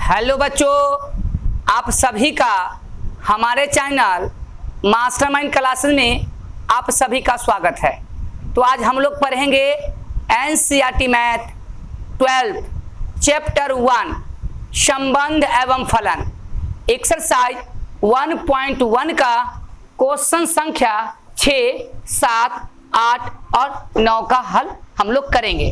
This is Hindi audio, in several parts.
हेलो बच्चों, आप सभी का हमारे चैनल मास्टरमाइंड क्लासेस में आप सभी का स्वागत है। तो आज हम लोग पढ़ेंगे एनसीईआरटी मैथ 12 चैप्टर 1 संबंध एवं फलन एक्सरसाइज 1.1 का क्वेश्चन संख्या 6, 7, 8 और 9 का हल हम लोग करेंगे।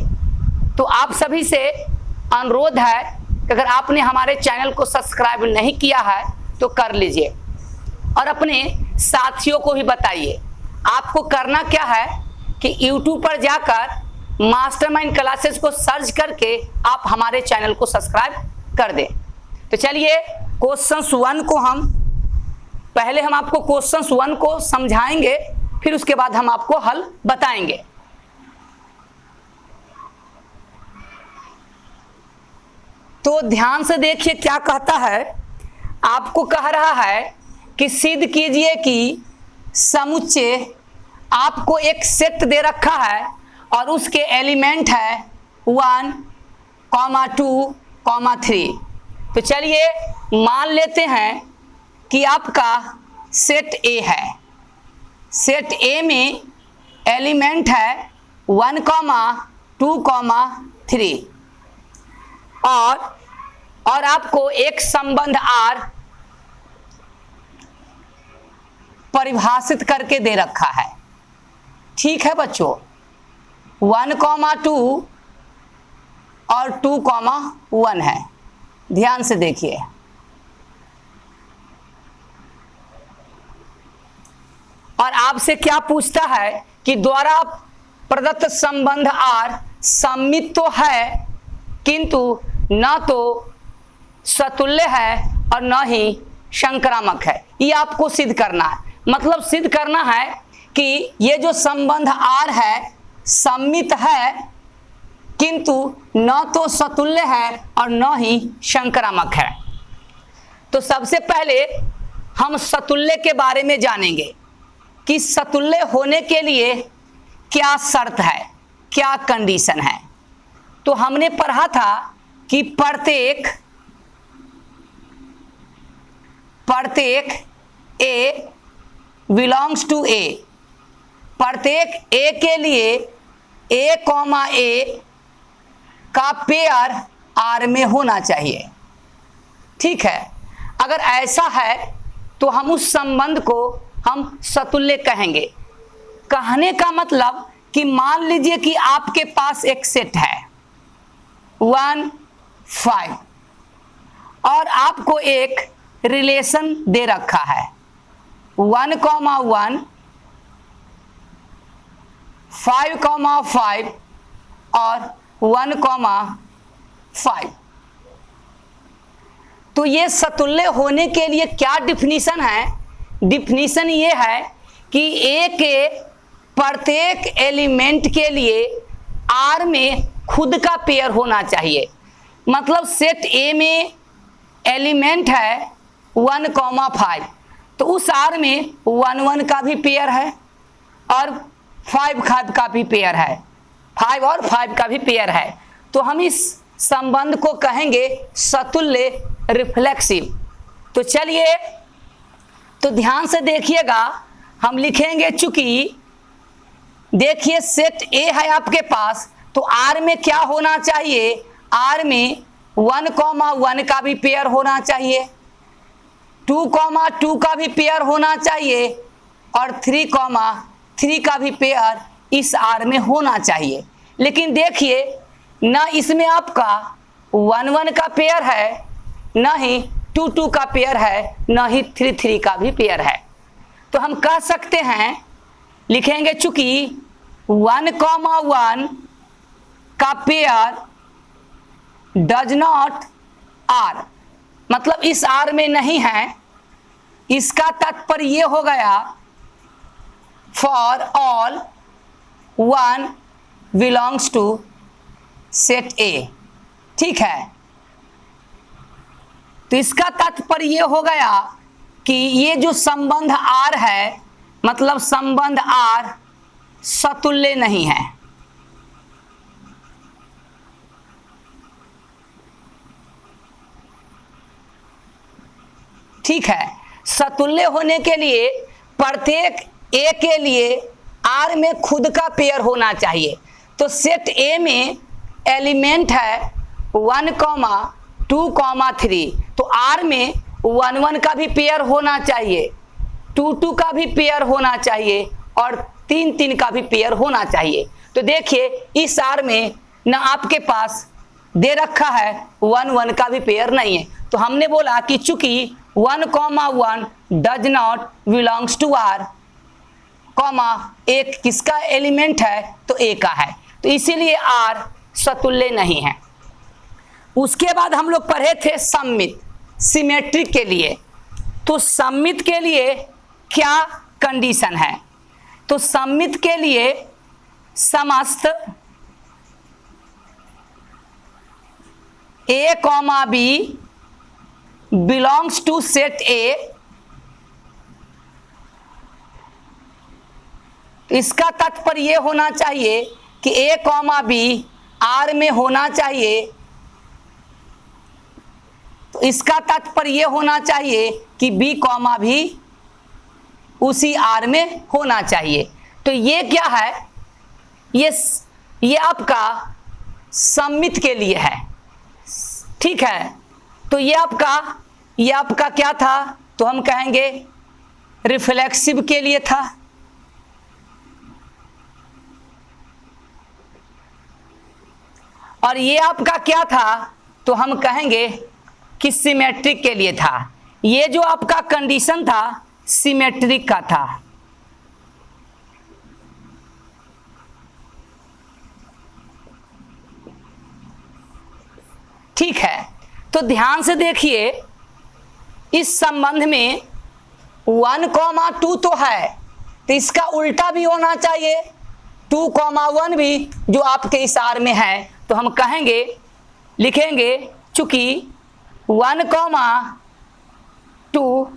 तो आप सभी से अनुरोध है, अगर आपने हमारे चैनल को सब्सक्राइब नहीं किया है तो कर लीजिए और अपने साथियों को भी बताइए। आपको करना क्या है कि YouTube पर जाकर मास्टरमाइंड क्लासेस को सर्च करके आप हमारे चैनल को सब्सक्राइब कर दें। तो चलिए क्वेश्चन 1 को पहले हम आपको क्वेश्चन 1 को समझाएंगे, फिर उसके बाद हम आपको हल बताएंगे। तो ध्यान से देखिए क्या कहता है। आपको कह रहा है कि सिद्ध कीजिए कि समुच्चय आपको एक सेट दे रखा है और उसके एलिमेंट है 1, 2, 3। तो चलिए मान लेते हैं कि आपका सेट ए है। सेट ए में एलिमेंट है 1, 2, 3 और आपको एक संबंध R परिभाषित करके दे रखा है। ठीक है बच्चों, 1, 2 और 2, 1 है। ध्यान से देखिए। और आपसे क्या पूछता है कि द्वारा प्रदत्त संबंध R सममित तो है किंतु न तो सतुल्य है और न ही संक्रामक है। ये आपको सिद्ध करना है। मतलब सिद्ध करना है कि ये जो संबंध R है सममित है किंतु न तो सतुल्य है और न ही संक्रामक है। तो सबसे पहले हम सतुल्य के बारे में जानेंगे कि सतुल्य होने के लिए क्या शर्त है, क्या कंडीशन है। तो हमने पढ़ा था कि प्रत्येक A बिलोंग्स टू A, प्रत्येक A के लिए A, A का पेयर R में होना चाहिए। ठीक है, अगर ऐसा है तो हम उस संबंध को हम सतुल्य कहेंगे। कहने का मतलब कि मान लीजिए कि आपके पास एक सेट है 1, 5 और आपको एक रिलेशन दे रखा है 1, 1, 5, 5 और 1, 5। तो ये सतुल्य होने के लिए क्या डिफिनीशन है? डिफिनीशन ये है कि A के प्रत्येक एलिमेंट के लिए R में खुद का पेयर होना चाहिए। मतलब सेट A में एलिमेंट है 1, 5 तो उस R में 1, 1 का भी पेयर है और 5 का भी पेयर है, 5 और 5 का भी पेयर है। तो हम इस संबंध को कहेंगे सतुल्य रिफ्लेक्सिव। तो चलिए तो ध्यान से देखिएगा, हम लिखेंगे चूंकि देखिए सेट A है आपके पास तो R में क्या होना चाहिए? R में 1, 1 का भी पेयर होना चाहिए, 2, 2 का भी पेयर होना चाहिए और 3, 3 का भी पेयर इस R में होना चाहिए। लेकिन देखिए ना इसमें आपका 1, 1 का पेयर है, ना ही 2, 2 का पेयर है, ना ही 3, 3 का भी पेयर है। तो हम कह सकते हैं, लिखेंगे चूंकि 1, 1 का पेयर डज नॉट R, मतलब इस R में नहीं है। इसका तात्पर्य ये हो गया for all 1 belongs to set A। ठीक है, तो इसका तात्पर्य ये हो गया कि ये जो संबंध R है मतलब संबंध R सतुल्य नहीं है। ठीक है, समतुल्य होने के लिए प्रत्येक ए के लिए आर में खुद का पेयर होना चाहिए। तो सेट ए में एलिमेंट है 1, 2, 3, तो आर में 1, 1 का भी पेयर होना चाहिए, 2, 2 का भी पेयर होना चाहिए और 3, 3 का भी पेयर होना चाहिए। तो देखिए इस आर में ना आपके पास दे रखा है 1, 1 का भी पेयर नहीं है। तो हमने बोला कि चूंकि 1, 1 does not belongs to R, एक किसका एलिमेंट है, तो ए का है, तो इसीलिए आर समतुल्य नहीं है। उसके बाद हम लोग पढ़े थे सममित, सिमेट्रिक के लिए। तो सममित के लिए क्या कंडीशन है? तो सममित के लिए समस्त A comma B belongs to set A, इसका तात्पर्य यह होना चाहिए कि ए कॉमा बी आर में होना चाहिए। तो इसका तात्पर्य यह होना चाहिए कि बी कॉमा भी उसी आर में होना चाहिए। तो ये क्या है? ये आपका सममित के लिए है, ठीक है। तो ये आपका क्या था? तो हम कहेंगे रिफ्लेक्सिव के लिए था। और ये आपका क्या था? तो हम कहेंगे कि सिमेट्रिक के लिए था। ये जो आपका कंडीशन था सिमेट्रिक का था। ठीक है, तो ध्यान से देखिए, इस संबंध में 1, 2 तो है, तो इसका उल्टा भी होना चाहिए, 2, 1 भी जो आपके इस आर में है। तो हम कहेंगे, लिखेंगे चूंकि 1, 2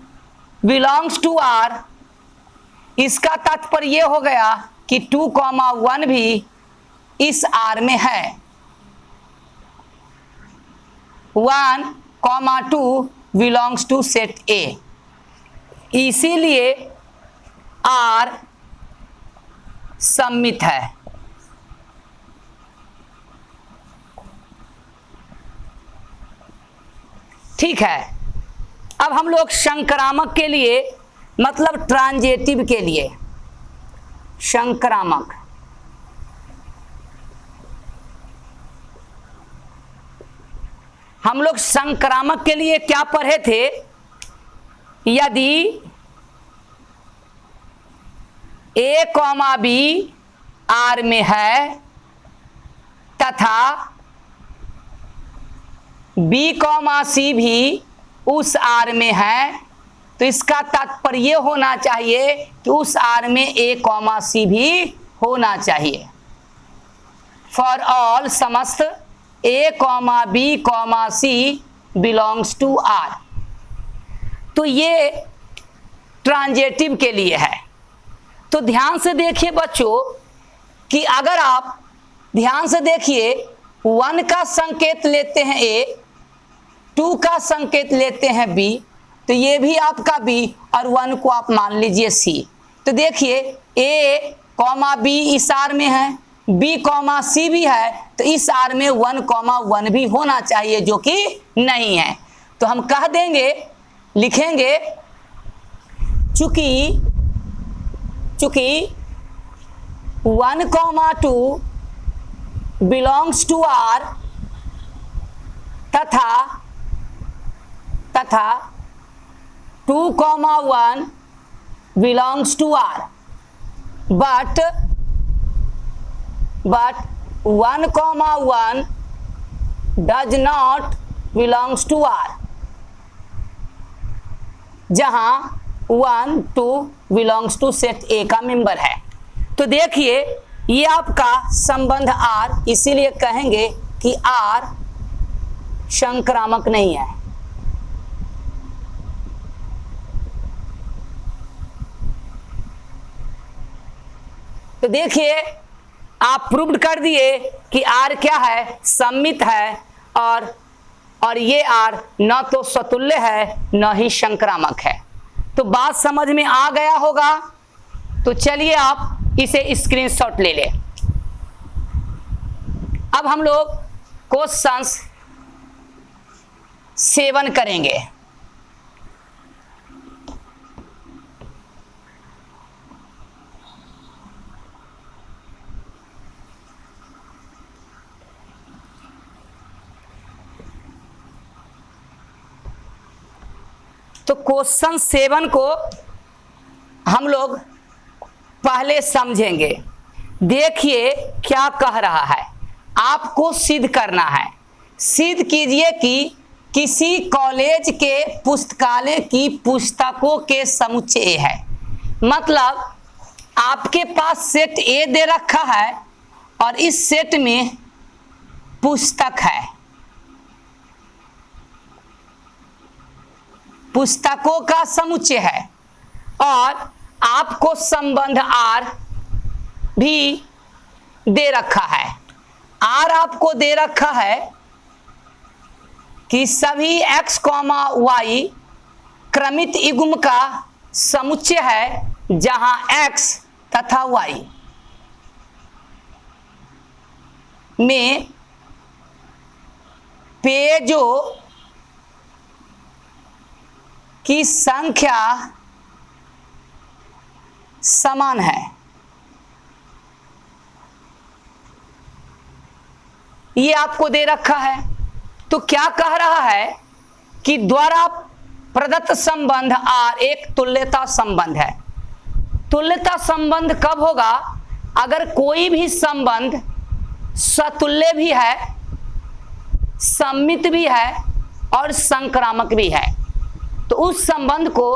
बिलोंग्स टू आर, इसका तात्पर्य यह हो गया कि 2, 1 भी इस आर में है। 1, 2 बिलोंग्स टू सेट ए, इसीलिए आर सममित है। ठीक है, अब हम लोग संक्रामक के लिए, मतलब ट्रांजिटिव के लिए, संक्रामक, हम लोग संक्रामक के लिए क्या पढ़े थे? यदि ए कॉमा बी आर में है तथा बी कॉमा सी भी उस आर में है, तो इसका तात्पर्य होना चाहिए कि उस आर में ए कॉमा सी भी होना चाहिए। फॉर ऑल समस्त A comma B comma C belongs to R. तो ये ट्रांजिटिव के लिए है। तो ध्यान से देखिए बच्चों कि अगर आप ध्यान से देखिए, 1 का संकेत लेते हैं ए, 2 का संकेत लेते हैं बी, तो ये भी आपका बी और 1 को आप मान लीजिए सी। तो देखिए ए कॉमा बी इस आर में है, बी कॉमा सी भी है, तो इस आर में 1, 1 भी होना चाहिए, जो कि नहीं है। तो हम कह देंगे, लिखेंगे चूंकि 1, 2 बिलोंग्स टू आर तथा 2, 1 belongs to are, but 1, 1 does not belongs to R, जहां 1, 2 बिलोंग्स टू सेट ए का मेंबर है। तो देखिए ये आपका संबंध आर, इसीलिए कहेंगे कि आर संक्रामक नहीं है। तो देखिए आप प्रूव्ड कर दिए कि आर क्या है? सममित है और और ये R न तो समतुल्य है न ही संक्रामक है। तो बात समझ में आ गया होगा। तो चलिए आप इसे स्क्रीनशॉट ले लें। अब हम लोग क्वेश्चंस 7 करेंगे। तो क्वेश्चन 7 को हम लोग पहले समझेंगे। देखिए क्या कह रहा है, आपको सिद्ध करना है। सिद्ध कीजिए कि किसी कॉलेज के पुस्तकालय की पुस्तकों के समुच्चय है। मतलब आपके पास सेट ए दे रखा है और इस सेट में पुस्तक है, पुस्तकों का समुच्चय है, और आपको संबंध R भी दे रखा है। R आपको दे रखा है कि सभी x, y क्रमित युग्म का समुच्चय है जहां x तथा y में पेजों की संख्या समान है। ये आपको दे रखा है। तो क्या कह रहा है कि द्वारा प्रदत्त संबंध R एक तुल्यता संबंध है। तुल्यता संबंध कब होगा? अगर कोई भी संबंध सतुल्य भी है, सममित भी है और संक्रामक भी है, तो उस संबंध को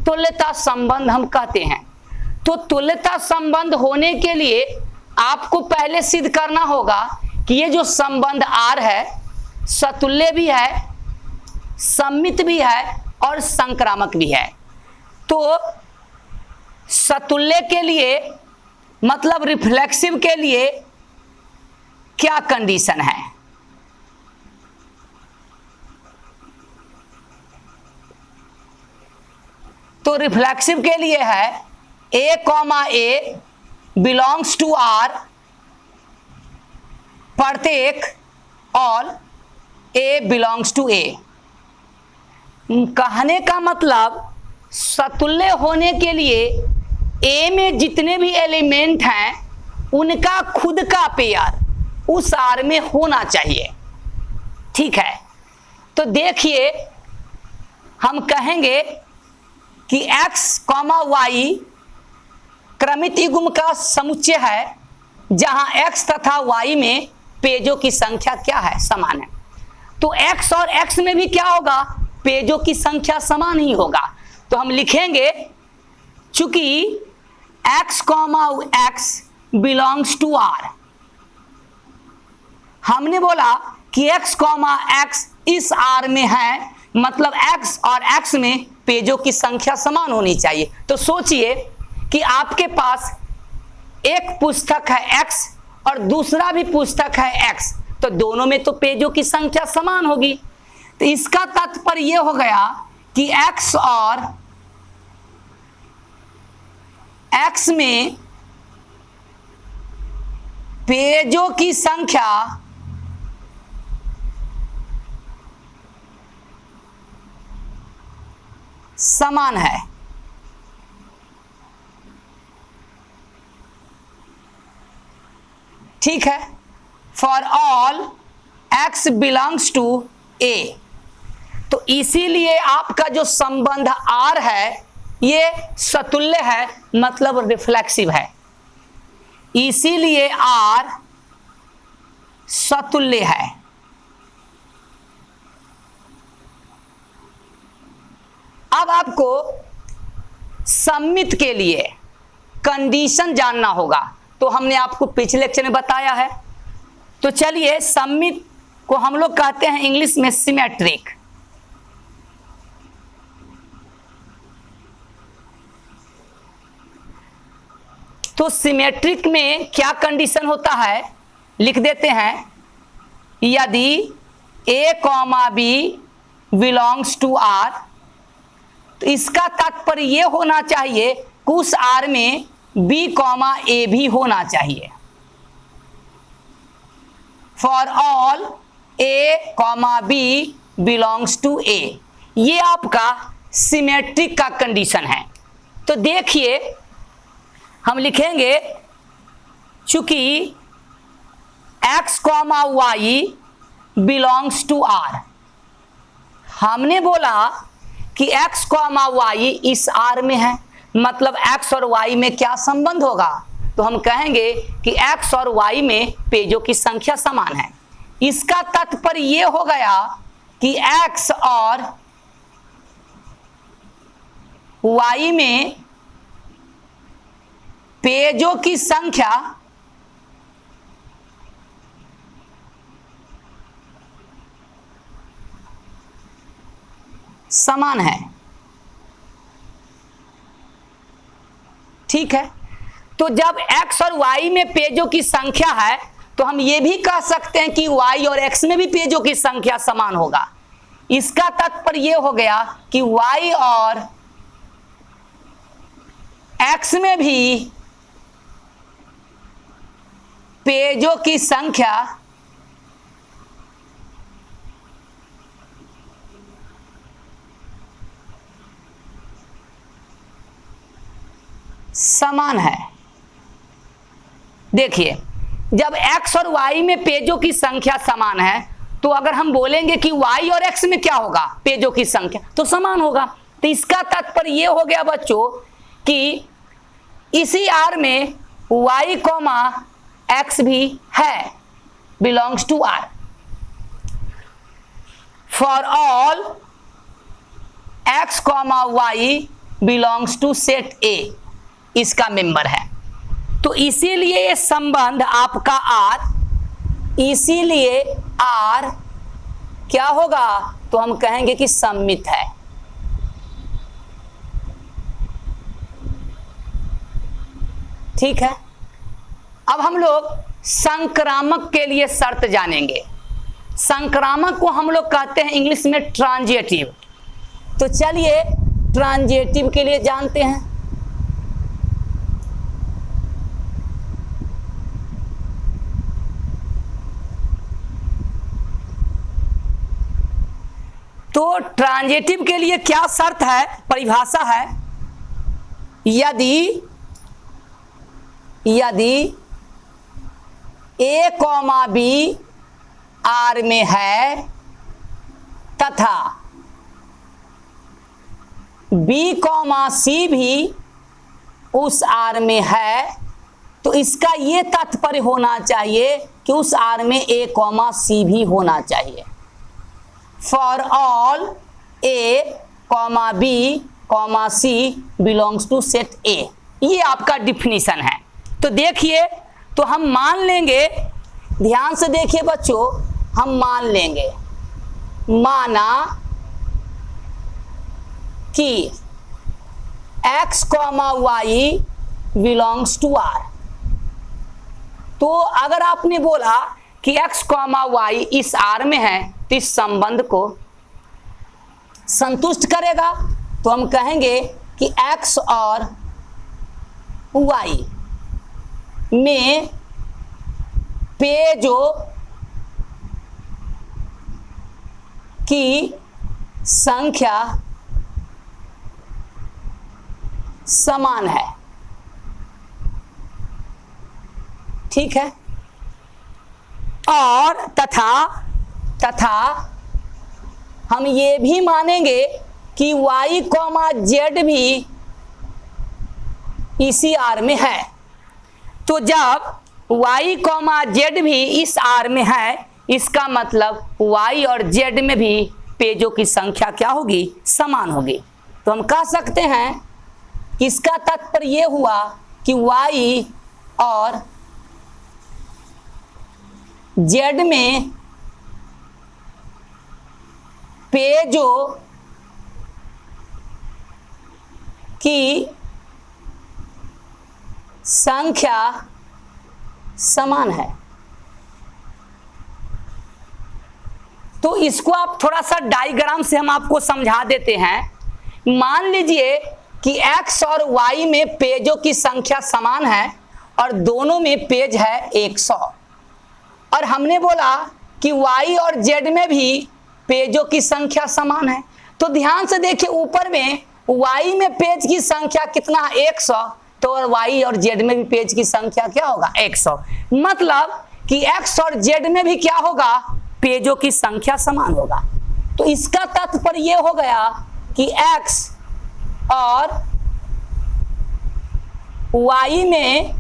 तुल्यता संबंध हम कहते हैं। तो तुल्यता संबंध होने के लिए आपको पहले सिद्ध करना होगा कि ये जो संबंध R है सतुल्य भी है, सममित भी है और संक्रामक भी है। तो सतुल्य के लिए मतलब रिफ्लेक्सिव के लिए क्या कंडीशन है? तो रिफ्लेक्सिव के लिए है A, बिलोंग्स टू R प्रत्येक all A belongs to A। कहने का मतलब सतुल्य होने के लिए A में जितने भी एलिमेंट हैं उनका खुद का पेयर उस R में होना चाहिए। ठीक है, तो देखिए हम कहेंगे कि x, y क्रमित युग्म का समुच्चय है जहां x तथा y में पेजों की संख्या क्या है? समान है। तो x और x में भी क्या होगा? पेजों की संख्या समान ही होगा। तो हम लिखेंगे चूंकि x, x belongs to R, हमने बोला कि x, x इस R में है, मतलब x और x में पेजों की संख्या समान होनी चाहिए। तो सोचिए कि आपके पास एक पुस्तक है x और दूसरा भी पुस्तक है x, तो दोनों में तो पेजों की संख्या समान होगी। तो इसका तात्पर्य यह हो गया कि x और x में पेजों की संख्या समान है। ठीक है, for all x belongs to A। तो इसीलिए आपका जो संबंध R है ये सतुल्य है, मतलब रिफ्लेक्सिव है। इसीलिए R सतुल्य है। अब आपको सममित के लिए कंडीशन जानना होगा, तो हमने आपको पिछले लेक्चर में बताया है। तो चलिए, सममित को हम लोग कहते हैं इंग्लिश में सिमेट्रिक। तो सिमेट्रिक में क्या कंडीशन होता है लिख देते हैं। यदि A comma B belongs to R, तो इसका तात्पर्य ये होना चाहिए कि उस आर में बी कॉमा ए भी होना चाहिए। For all A comma B belongs to A, ये आपका सिमेट्रिक का कंडीशन है। तो देखिए हम लिखेंगे चूंकि x comma Y belongs to R, हमने बोला कि x कॉमा वाई इस आर में है, मतलब x और y में क्या संबंध होगा, तो हम कहेंगे कि x और y में पेजों की संख्या समान है। इसका तात्पर्य ये हो गया कि x और y में पेजों की संख्या समान है। ठीक है, तो जब x और y में पेजों की संख्या है तो हम ये भी कह सकते हैं कि y और x में भी पेजों की संख्या समान होगा। इसका तात्पर्य ये हो गया कि y और x में भी पेजों की संख्या समान है। देखिए जब x और y में पेजों की संख्या समान है तो अगर हम बोलेंगे कि y और x में क्या होगा, पेजों की संख्या, तो समान होगा। तो इसका तात्पर्य ये हो गया बच्चों कि इसी r में y कॉमा x भी है, belongs to r। For all x comma y belongs to set A, इसका मेंबर है। तो इसीलिए ये संबंध आपका R, इसीलिए R क्या होगा, तो हम कहेंगे कि सममित है। ठीक है, अब हम लोग संक्रामक के लिए शर्त जानेंगे। संक्रामक को हम लोग कहते हैं इंग्लिश में ट्रांजिटिव। तो चलिए ट्रांजिटिव के लिए जानते हैं। तो ट्रांजिटिव के लिए क्या शर्त है, परिभाषा है, यदि ए कॉमा बी आर में है तथा बी कॉमा सी भी उस आर में है, तो इसका ये तात्पर्य होना चाहिए कि उस आर में ए कॉमा सी भी होना चाहिए। For all A comma B comma C belongs to set A, ये आपका डिफिनीशन है। तो देखिए, तो हम मान लेंगे, ध्यान से देखिए बच्चों, हम मान लेंगे, माना कि x comma Y belongs to R. तो अगर आपने बोला कि x कॉमा वाई इस आर में है तो इस संबंध को संतुष्ट करेगा, तो हम कहेंगे कि x और y में पेजों की संख्या समान है। ठीक है, और तथा हम ये भी मानेंगे कि y कॉमा z भी इसी आर में है। तो जब y कॉमा z भी इस आर में है, इसका मतलब y और z में भी पेजों की संख्या क्या होगी, समान होगी। तो हम कह सकते हैं, इसका तात्पर्य यह हुआ कि y और z में पेजों की संख्या समान है। तो इसको आप थोड़ा सा डायग्राम से हम आपको समझा देते हैं। मान लीजिए कि x और y में पेजों की संख्या समान है और दोनों में पेज है 100, और हमने बोला कि y और z में भी पेजों की संख्या समान है। तो ध्यान से देखिए, ऊपर में y में पेज की संख्या कितना है 100, तो और y और z में भी पेज की संख्या क्या होगा 100। मतलब कि x और z में भी क्या होगा, पेजों की संख्या समान होगा। तो इसका तात्पर्य यह हो गया कि x और y में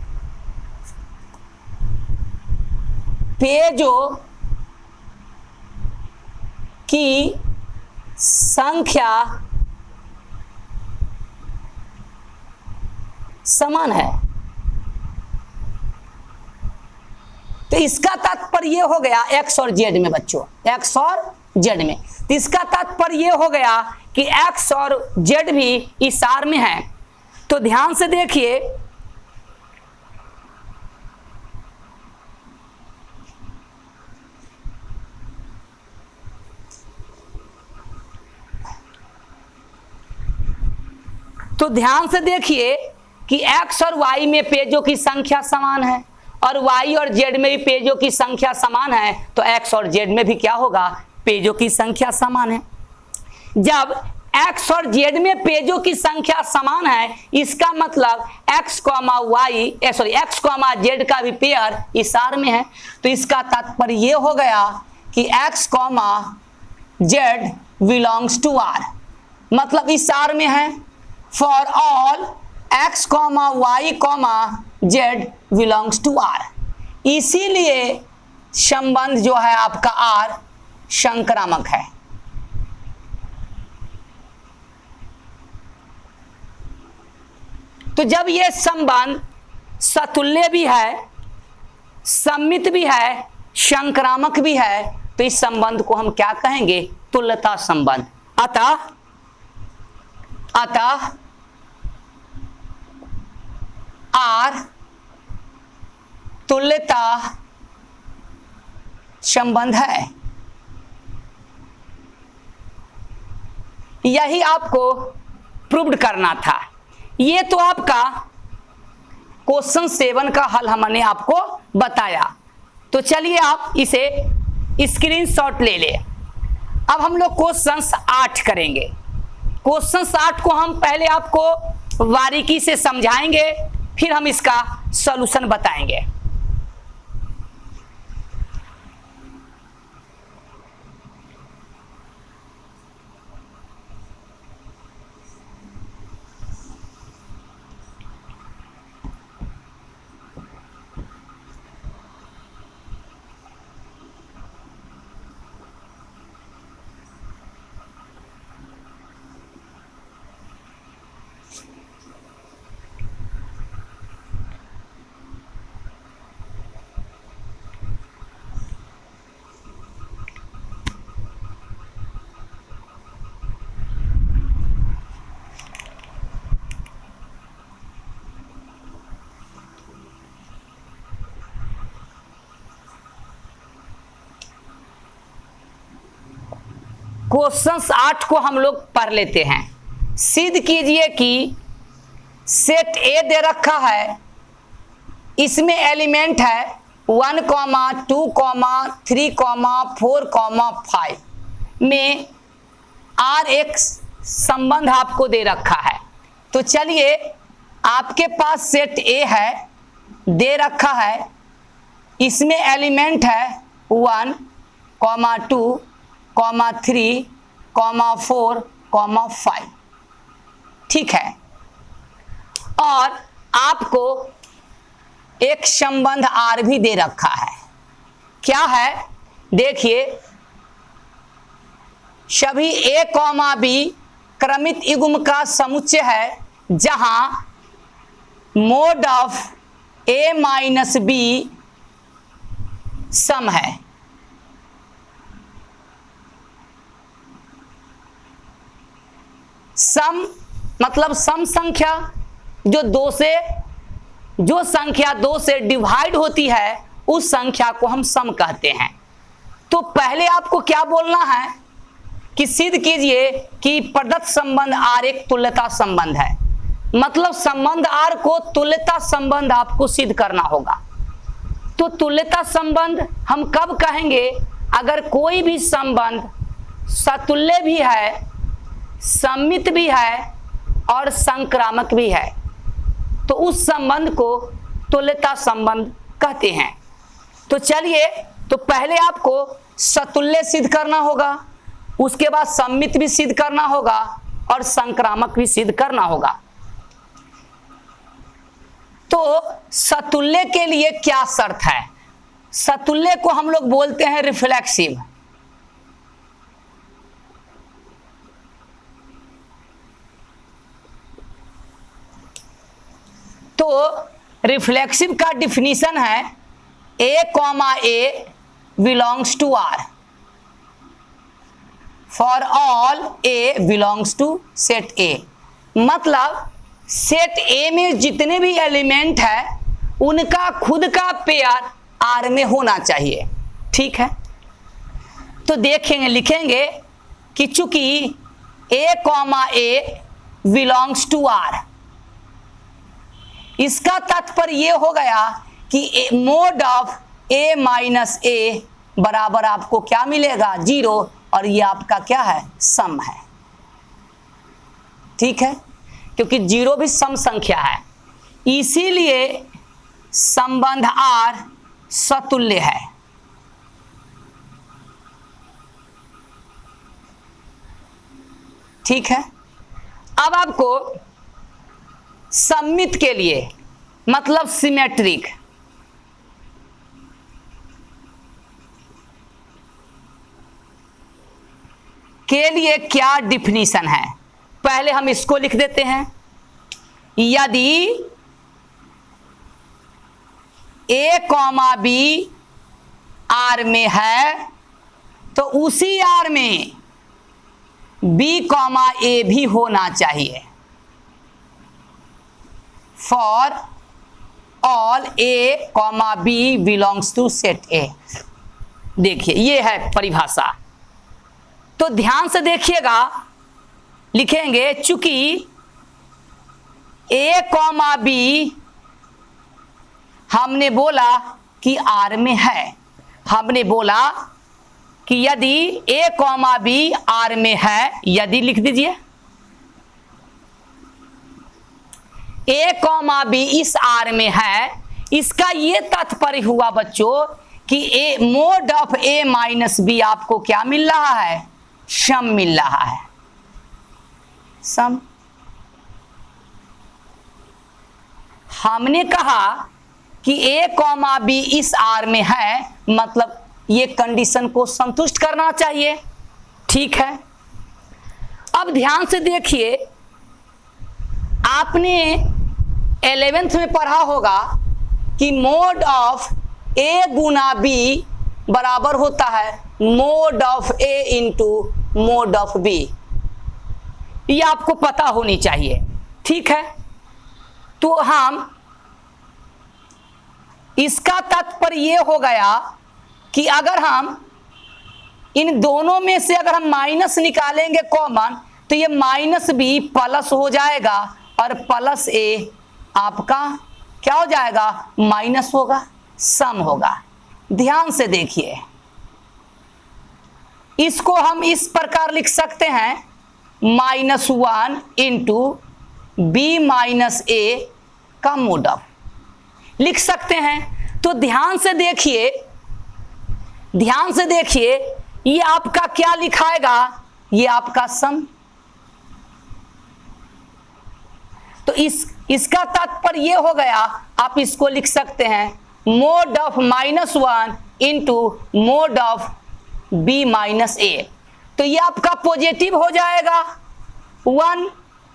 पेजों की संख्या समान है। तो इसका तात्पर्य यह हो गया x और z में बच्चों, x और z में, तो इसका तात्पर्य यह हो गया कि x और z भी इस आर में है। तो ध्यान से देखिए, तो ध्यान से देखिए कि x और y में पेजों की संख्या समान है और y और z में भी पेजों की संख्या समान है, तो x और z में भी क्या होगा, पेजों की संख्या समान है। जब x और z में पेजों की संख्या समान है, इसका मतलब x, z का भी पेयर इस आर में है। तो इसका तात्पर्य ये हो गया कि x, z belongs to r, मतलब इस आर में है। For all x, y, z belongs to r, इसीलिए संबंध जो है आपका r संक्रामक है। तो जब यह संबंध सतुल्य भी है, सम्मित भी है, संक्रामक भी है, तो इस संबंध को हम क्या कहेंगे, तुल्यता संबंध। अतः आर तुल्यता संबंध है। यही आपको प्रूव्ड करना था। ये तो आपका क्वेश्चन 7 का हल हमने आपको बताया। तो चलिए आप इसे स्क्रीनशॉट ले ले। अब हम लोग क्वेश्चन 8 करेंगे। क्वेश्चन 8 को हम पहले आपको बारीकी से समझाएंगे, फिर हम इसका सॉल्यूशन बताएंगे। क्वेश्चन 8 को हम लोग पढ़ लेते हैं। सिद्ध कीजिए कि सेट ए दे रखा है, इसमें एलिमेंट है 1, 2, 3, 4, 5 में आर एक संबंध आपको दे रखा है। तो चलिए, आपके पास सेट ए है, दे रखा है, इसमें एलिमेंट है 1, 2, 3, 4, 5, ठीक है। और आपको एक संबंध आर भी दे रखा है। क्या है, देखिए, सभी ए, बी क्रमित युग्म का समुच्चय है, जहां mod of A minus B सम है। सम मतलब सम संख्या जो संख्या 2 से डिवाइड होती है, उस संख्या को हम सम कहते हैं। तो पहले आपको क्या बोलना है कि सिद्ध कीजिए कि प्रदत्त संबंध आर एक तुल्यता संबंध है। मतलब संबंध आर को तुल्यता संबंध आपको सिद्ध करना होगा। तो तुल्यता संबंध हम कब कहेंगे? अगर कोई भी संबंध सतुल्य भी है, सममित भी है और संक्रामक भी है, तो उस संबंध को तुल्यता संबंध कहते हैं। तो चलिए, तो पहले आपको सतुल्य सिद्ध करना होगा, उसके बाद सममित भी सिद्ध करना होगा और संक्रामक भी सिद्ध करना होगा। तो सतुल्य के लिए क्या शर्त है? सतुल्य को हम लोग बोलते हैं रिफ्लेक्सिव। तो रिफ्लेक्सिव का डिफिनीशन है A, A belongs to R for all A belongs to set A। मतलब सेट A में जितने भी एलिमेंट है उनका खुद का पेयर R में होना चाहिए। ठीक है, तो देखेंगे, लिखेंगे कि चूंकि A, A belongs to R, इसका तात्पर्य ये हो गया कि mod of A minus A बराबर आपको क्या मिलेगा? 0, और ये आपका क्या है? सम है। ठीक है, क्योंकि 0 भी सम संख्या है, इसीलिए संबंध R सतुल्य है। ठीक है, अब आपको सममित के लिए मतलब सिमेट्रिक, के लिए क्या डिफिनीशन है? पहले हम इसको लिख देते हैं। यदि A, B R में है तो उसी R में B, A भी होना चाहिए। For all A, B belongs to set A। देखिए, ये है परिभाषा। तो ध्यान से देखिएगा, लिखेंगे चूंकि A, B हमने बोला कि R में है, हमने बोला कि यदि A, B R में है, यदि लिख दीजिए A, B इस R में है, इसका ये तात्पर्य हुआ बच्चों कि mod of A minus B आपको क्या मिल रहा है? सम मिल रहा है। सम। हमने कहा कि A, B इस R में है, मतलब ये कंडीशन को संतुष्ट करना चाहिए। ठीक है, अब ध्यान से देखिए, आपने 11th में पढ़ा होगा कि mod of A Guna B बराबर होता है mod of A into mod of B। ये आपको पता होनी चाहिए। ठीक है, तो हम इसका तात्पर्य ये हो गया कि अगर हम इन दोनों में से अगर हम माइनस निकालेंगे कॉमन, तो ये माइनस B प्लस हो जाएगा और प्लस A आपका क्या हो जाएगा? माइनस होगा, सम होगा। ध्यान से देखिए, इसको हम इस प्रकार लिख सकते हैं -1 इंटू B माइनस A का मोड ऑफ लिख सकते हैं। तो ध्यान से देखिए, ध्यान से देखिए, ये आपका क्या लिखाएगा? ये आपका सम। तो इसका तात्पर्य ये हो गया, आप इसको लिख सकते हैं mode of -1 into mod of B minus A। तो ये आपका पॉजिटिव हो जाएगा। 1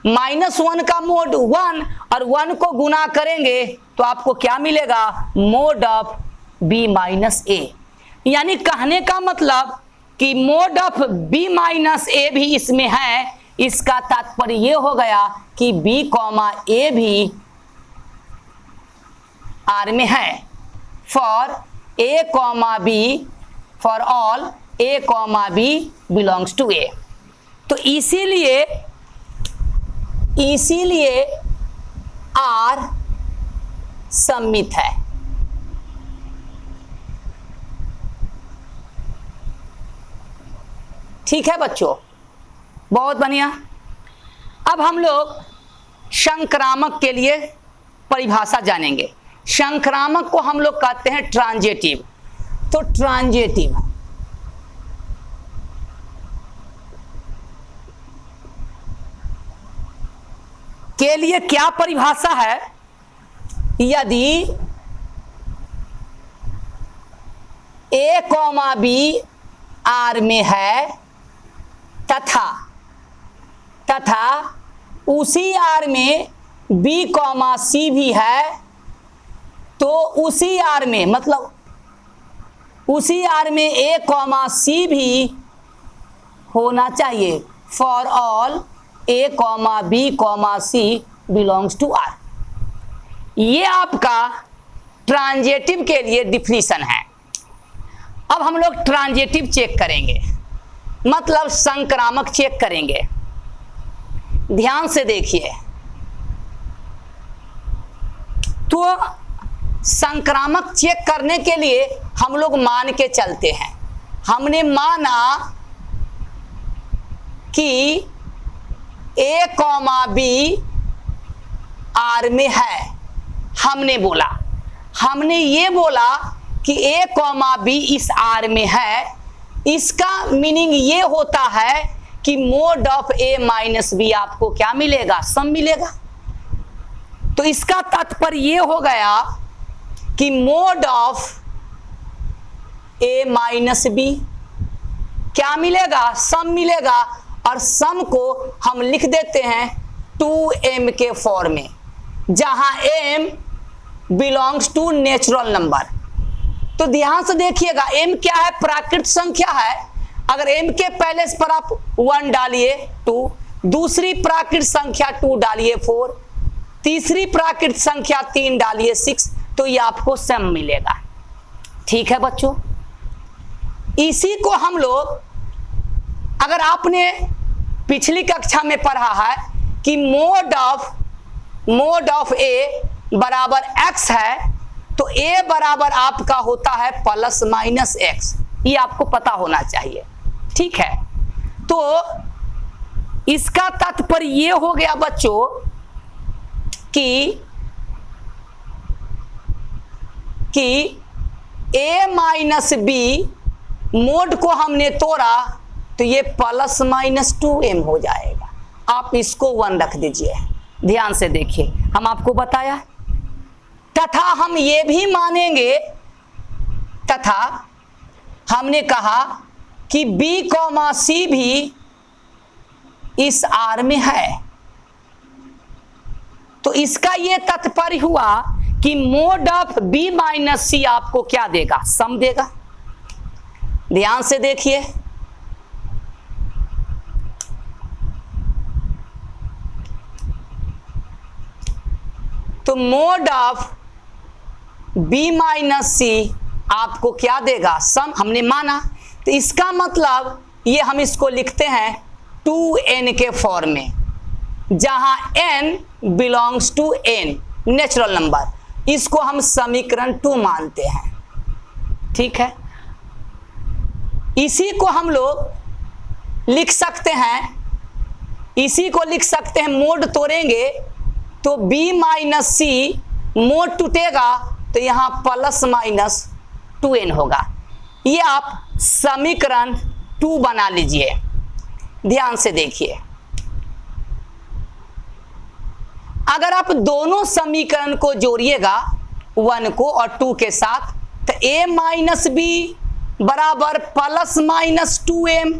-1 का मोड 1 और 1 को गुना करेंगे तो आपको क्या मिलेगा? Mode of B minus A। यानी कहने का मतलब कि mod of B minus A भी इसमें है। इसका तात्पर्य ये हो गया कि B, A भी R में है। For A, B for all A comma B belongs to A. तो इसीलिए आर सममित है। ठीक है बच्चों, बहुत बढ़िया। अब हम लोग संक्रामक के लिए परिभाषा जानेंगे। संक्रामक को हम लोग कहते हैं ट्रांजिटिव। तो ट्रांजिटिव के लिए क्या परिभाषा है? यदि ए कॉमा बी आर में है तथा उसी आर में बी कॉमा सी भी है, तो उसी आर में मतलब उसी आर में ए कॉमा सी भी होना चाहिए for all A comma B comma C belongs to R. ये आपका ट्रांजिटिव के लिए डिफिनीशन है। अब हम लोग ट्रांजिटिव चेक करेंगे, मतलब संक्रामक चेक करेंगे। ध्यान से देखिए, तो संक्रामक चेक करने के लिए हम लोग मान के चलते हैं। हमने माना कि ए कॉमा बी आर में है। हमने ये बोला कि ए कॉमा बी इस आर में है। इसका मीनिंग ये होता है कि mod of A minus B आपको क्या मिलेगा? सम मिलेगा। तो इसका तात्पर्य ये हो गया कि mod of A minus B क्या मिलेगा? सम मिलेगा। और सम को हम लिख देते हैं 2m के फॉर्म में, जहां m belongs to natural number. तो ध्यान से देखिएगा, m क्या है? प्राकृत संख्या है। अगर m के पहले पर आप 1 डालिए 2, दूसरी प्राकृत संख्या 2 डालिए 4, तीसरी प्राकृत संख्या 3 डालिए 6, तो ये आपको सम मिलेगा। ठीक है बच्चों, इसी को हम लोग, अगर आपने पिछली कक्षा में पढ़ा है कि मोड ऑफ ए बराबर x है, तो a बराबर आपका होता है प्लस माइनस x। ये आपको पता होना चाहिए। ठीक है, तो इसका तात्पर्य ये हो गया बच्चों कि a माइनस बी मोड को हमने तोड़ा तो ये प्लस माइनस 2m हो जाएगा। आप इसको 1 रख दीजिए। ध्यान से देखिए, हम आपको बताया। तथा हम ये भी मानेंगे, तथा हमने कहा कि b कॉमा सी भी इस आर में है। तो इसका ये तात्पर्य हुआ कि मोड ऑफ b माइनस सी आपको क्या देगा? सम देगा। ध्यान से देखिए, तो मोड ऑफ b माइनस सी आपको क्या देगा? सम। हमने माना, तो इसका मतलब ये हम इसको लिखते हैं 2n के फॉर्म में, जहां n belongs to n natural number. इसको हम समीकरण 2 मानते हैं। ठीक है, इसी को हम लोग लिख सकते हैं, मोड तोड़ेंगे तो b माइनस सी मोड टूटेगा तो यहां प्लस माइनस 2n होगा। ये आप समीकरण 2 बना लीजिए। ध्यान से देखिए, अगर आप दोनों समीकरण को जोड़िएगा 1 को और 2 के साथ, तो a माइनस बी बराबर प्लस माइनस 2m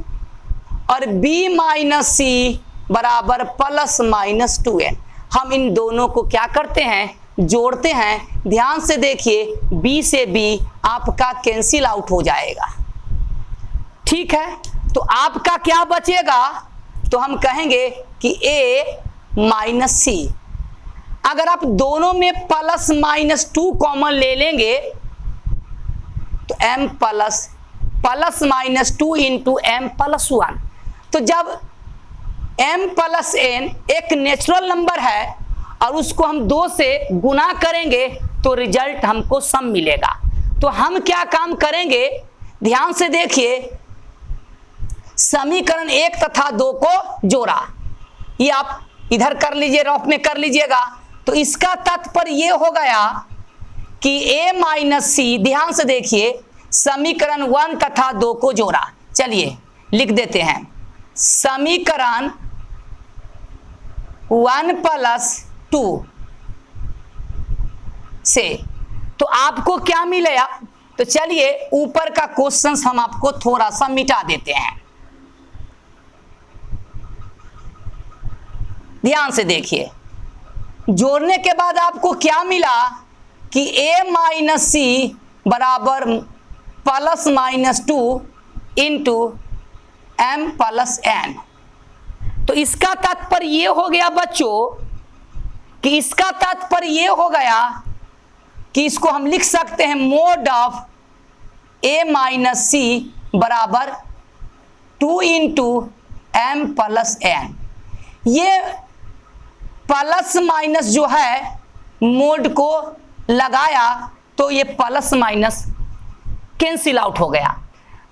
और b माइनस सी बराबर प्लस माइनस 2n। हम इन दोनों को क्या करते हैं? जोड़ते हैं। ध्यान से देखिए, b से b आपका कैंसिल आउट हो जाएगा। ठीक है, तो आपका क्या बचेगा? तो हम कहेंगे कि a माइनस सी। अगर आप दोनों में प्लस माइनस 2 कॉमन ले लेंगे तो m plus minus 2 into M plus 1। तो जब m प्लस n एक नेचुरल नंबर है और उसको हम 2 से गुना करेंगे तो रिजल्ट हमको सम मिलेगा। तो हम क्या काम करेंगे, ध्यान से देखिए, समीकरण 1 तथा 2 को जोड़ा। ये आप इधर कर लीजिए, रफ में कर लीजिएगा। तो इसका तात्पर्य ये हो गया कि a माइनस सी, ध्यान से देखिए, समीकरण 1 तथा 2 को जोड़ा। चलिए लिख देते हैं, समीकरण 1 प्लस 2 से तो आपको क्या मिलेगा। तो चलिए ऊपर का क्वेश्चन हम आपको थोड़ा सा मिटा देते हैं। ध्यान से देखिए, जोड़ने के बाद आपको क्या मिला कि a माइनस सी बराबर plus minus 2 into M plus N. तो इसका तात्पर्य ये हो गया बच्चों कि इसका तात्पर्य ये हो गया कि इसको हम लिख सकते हैं mode of a minus C बराबर 2 इंटू एम प्लस एन। ये प्लस माइनस जो है मोड को लगाया तो ये प्लस माइनस कैंसिल आउट हो गया।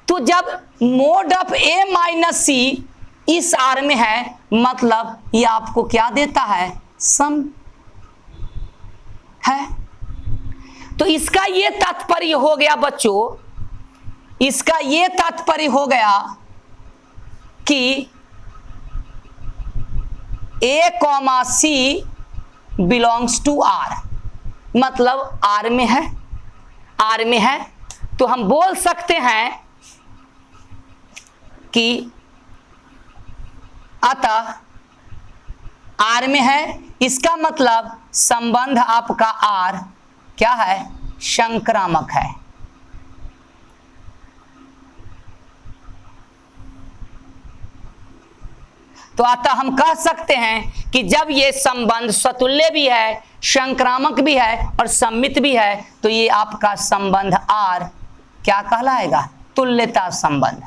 तो जब मोड ऑफ a माइनस सी इस आर में है, मतलब ये आपको क्या देता है, सम है। तो इसका ये तात्पर्य हो गया बच्चों, इसका ये तात्पर्य हो गया कि a comma C belongs to R, मतलब आर में है, आर में है। तो हम बोल सकते हैं कि अतः आर में है, इसका मतलब संबंध आपका आर क्या है, संक्रामक है। तो अतः हम कह सकते हैं कि जब ये संबंध स्वतुल्य भी है, संक्रामक भी है और सममित भी है, तो ये आपका संबंध आर क्या कहलाएगा, तुल्यता संबंध।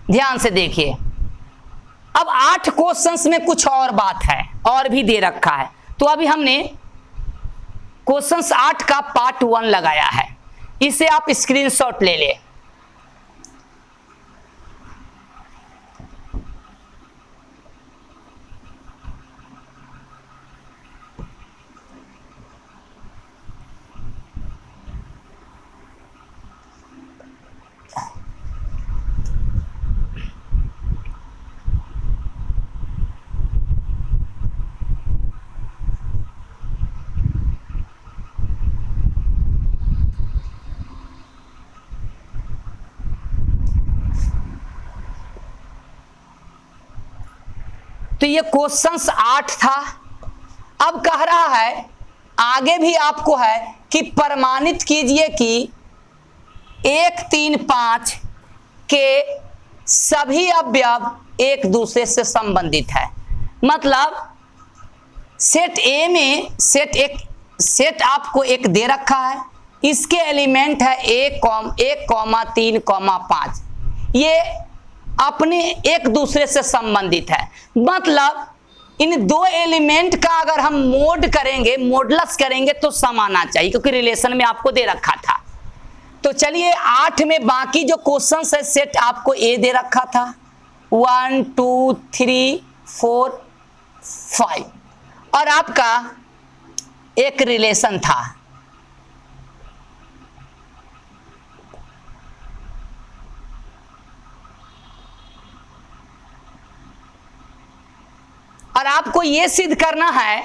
ध्यान से देखिए, अब 8 क्वेश्चंस में कुछ और बात है, और भी दे रखा है। तो अभी हमने क्वेश्चंस 8 का पार्ट 1 लगाया है, इसे आप स्क्रीनशॉट ले लें। तो ये क्वेश्चंस 8 था। अब कह रहा है आगे भी आपको है कि प्रमाणित कीजिए कि 1, 3, 5 के सभी अवयव एक दूसरे से संबंधित है। मतलब सेट ए में सेट आपको एक दे रखा है, इसके एलिमेंट है 1, 3, 5। ये अपने एक दूसरे से संबंधित है। मतलब इन 2 एलिमेंट का अगर हम मोड करेंगे, मोडलस करेंगे तो सम आना चाहिए, क्योंकि रिलेशन में आपको दे रखा था। तो चलिए 8 में बाकी जो क्वेश्चंस है, सेट आपको ए दे रखा था 1, 2, 3, 4, 5 और आपका एक रिलेशन था। और आपको यह सिद्ध करना है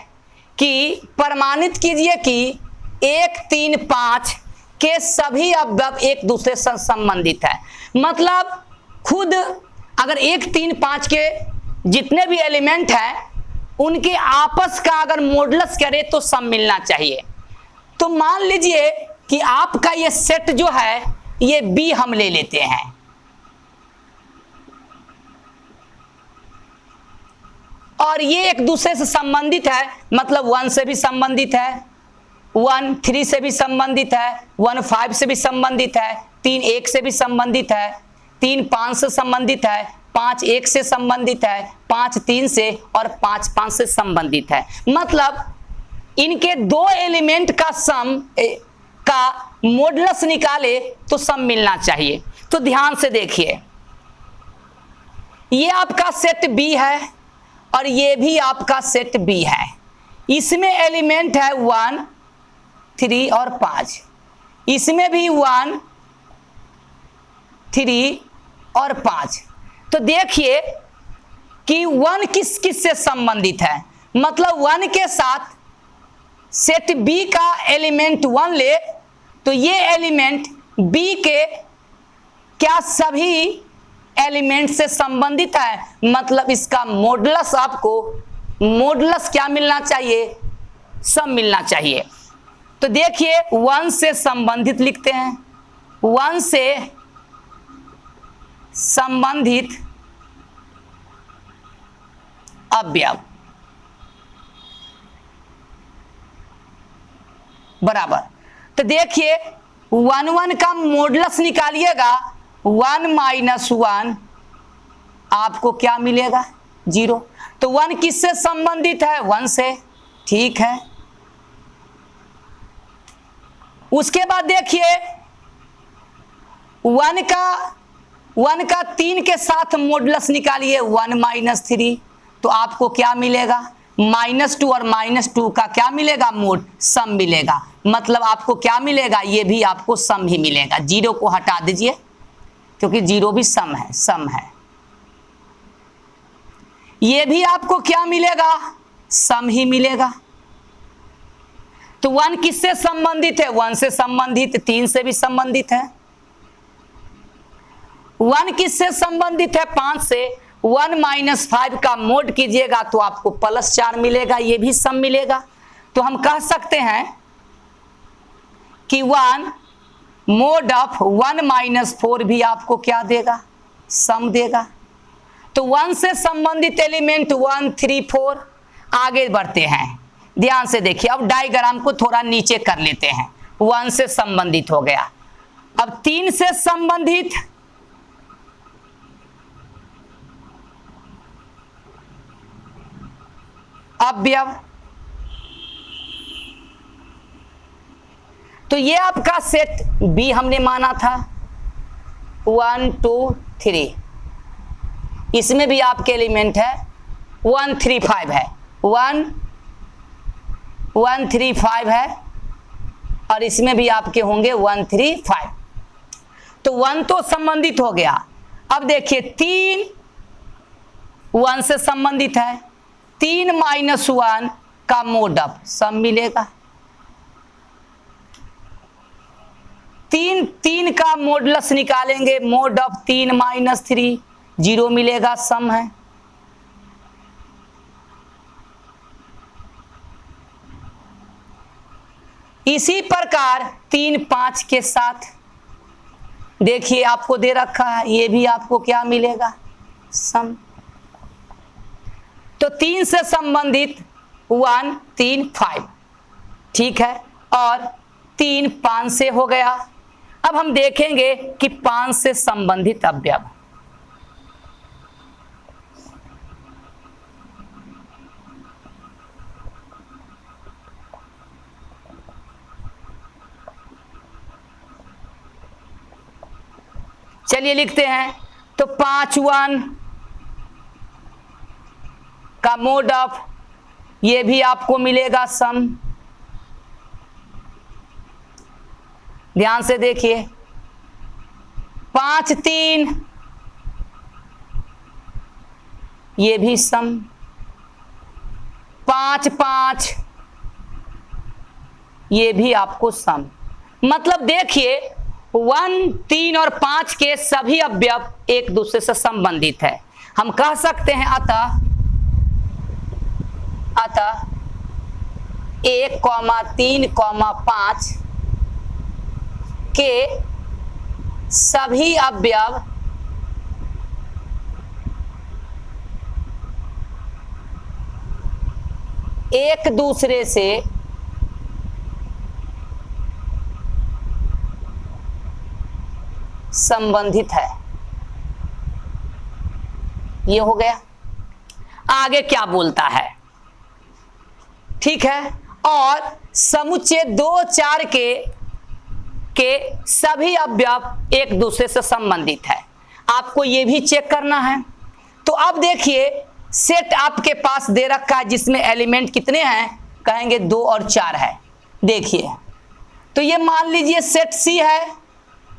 कि प्रमाणित कीजिए कि 1, 3, 5 के सभी अवयव एक दूसरे से संबंधित है। मतलब खुद अगर 1, 3, 5 के जितने भी एलिमेंट हैं उनके आपस का अगर मॉडुलस करें तो सम मिलना चाहिए। तो मान लीजिए कि आपका ये सेट जो है ये बी हम ले लेते हैं और ये एक दूसरे से संबंधित है, मतलब 1 से भी संबंधित है, 1 3 से भी संबंधित है, 1 5 से भी संबंधित है, 3 1 से भी संबंधित है, 3 5 से संबंधित है, 5 1 से संबंधित है, 5 3 से और 5 5 से संबंधित है। मतलब इनके दो एलिमेंट का सम का मॉडुलस निकाले तो सम मिलना चाहिए। तो ध्यान से देखिए, ये आपका सेट बी है और ये भी आपका सेट बी है। इसमें एलिमेंट है 1 3 और 5, इसमें भी 1 3 और 5। तो देखिए कि 1 किस किस से संबंधित है, मतलब 1 के साथ सेट बी का एलिमेंट 1 ले तो ये एलिमेंट बी के क्या सभी एलिमेंट से संबंधित है, मतलब इसका मॉडुलस आपको मॉडुलस क्या मिलना चाहिए, सम मिलना चाहिए। तो देखिए 1 से संबंधित लिखते हैं, 1 से संबंधित अवयव बराबर। तो देखिए 1 1 का मॉडुलस निकालिएगा, 1 - 1 आपको क्या मिलेगा, 0। तो 1 किससे संबंधित है, 1 से, ठीक है। उसके बाद देखिए 1 का 3 के साथ मॉडुलस निकालिए, 1 - 3, तो आपको क्या मिलेगा, -2 और -2 का क्या मिलेगा, मोड सम मिलेगा। मतलब आपको क्या मिलेगा, ये भी आपको सम ही मिलेगा। 0 को हटा दीजिए क्योंकि 0 भी सम है। ये भी आपको क्या मिलेगा, सम ही मिलेगा। तो 1 किससे संबंधित है, 1 से संबंधित, 3 से भी संबंधित है। 1 किससे संबंधित है, 5 से। 1 - 5 का मोड कीजिएगा तो आपको +4 मिलेगा, ये भी सम मिलेगा। तो हम कह सकते हैं कि 1 mod ऑफ 1 - 4 भी आपको क्या देगा, सम देगा। तो 1 से संबंधित एलिमेंट 1 3 4। आगे बढ़ते हैं, ध्यान से देखिए। अब डायग्राम को थोड़ा नीचे कर लेते हैं। 1 से संबंधित हो गया, अब 3 से संबंधित अवयव। तो ये आपका सेट बी हमने माना था, 1 2 3। इसमें भी आपके एलिमेंट है 1 3 5 है, 1 1 3 5 है, और इसमें भी आपके होंगे 1 3 5। तो 1 तो संबंधित हो गया। अब देखिए 3 1 से संबंधित है, 3 - 1 का मोड ऑफ सम मिलेगा। 3 का मॉडुलस निकालेंगे, मोड ऑफ 3 - 3 0 मिलेगा, सम है। इसी प्रकार 3 5 के साथ देखिए आपको दे रखा है, ये भी आपको क्या मिलेगा, सम। तो 3 से संबंधित 1 3 5, ठीक है, और 3 5 से हो गया। अब हम देखेंगे कि 5 से संबंधित अवयव। चलिए लिखते हैं। तो 5 1 का मोड ऑफ, ये भी आपको मिलेगा, सम। ध्यान से देखिए, 5 3 ये भी सम, 5 5 ये भी आपको सम। मतलब देखिए 1 3 और 5 के सभी अवयव एक दूसरे से संबंधित है। हम कह सकते हैं अतः 1 3 5 के सभी अवयव एक दूसरे से संबंधित है। ये हो गया। आगे क्या बोलता है, ठीक है। और समुच्चय 2, 4 के सभी अवयव एक दूसरे से संबंधित है। आपको ये भी चेक करना है। तो अब देखिए, सेट आपके पास दे रखा है जिसमें एलिमेंट कितने हैं, कहेंगे 2 और 4 है। देखिए, तो ये मान लीजिए सेट सी है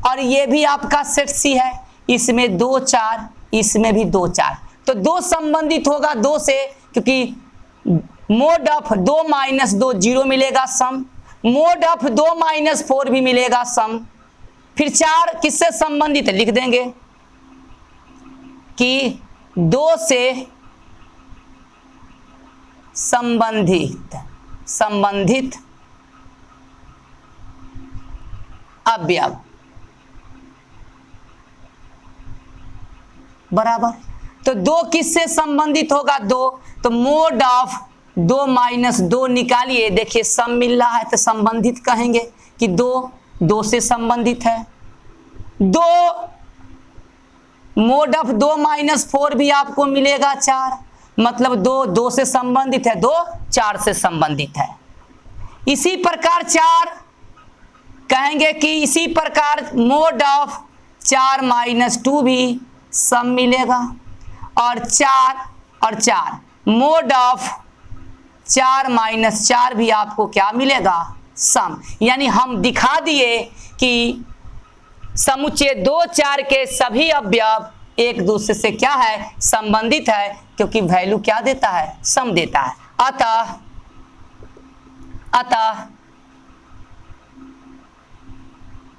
और ये भी आपका सेट सी है। इसमें 2, 4, इसमें भी 2, 4, तो 2 संबंधित होगा 2 से, क्योंकि मोड ऑफ 2 - 2 0 मिलेगा सम, मोड ऑफ 2 - 4 भी मिलेगा सम। फिर 4 किससे संबंधित है, लिख देंगे कि 2 से संबंधित अवयव बराबर। तो 2 किससे संबंधित होगा, 2, तो मोड ऑफ 2 - 2 निकालिए। देखिए सम मिल रहा है तो संबंधित कहेंगे कि 2 से संबंधित है। 2 मोड ऑफ 2 - 4 भी आपको मिलेगा 4, मतलब 2 से संबंधित है, 2 4 से संबंधित है। इसी प्रकार 4 कहेंगे कि इसी प्रकार मोड ऑफ 4 - 2 भी सम मिलेगा, और 4 मोड ऑफ 4 - 4 भी आपको क्या मिलेगा, सम। यानी हम दिखा दिए कि समुच्चय 2, 4 के सभी अवयव एक दूसरे से क्या है, संबंधित है, क्योंकि वैल्यू क्या देता है, सम देता है। अतः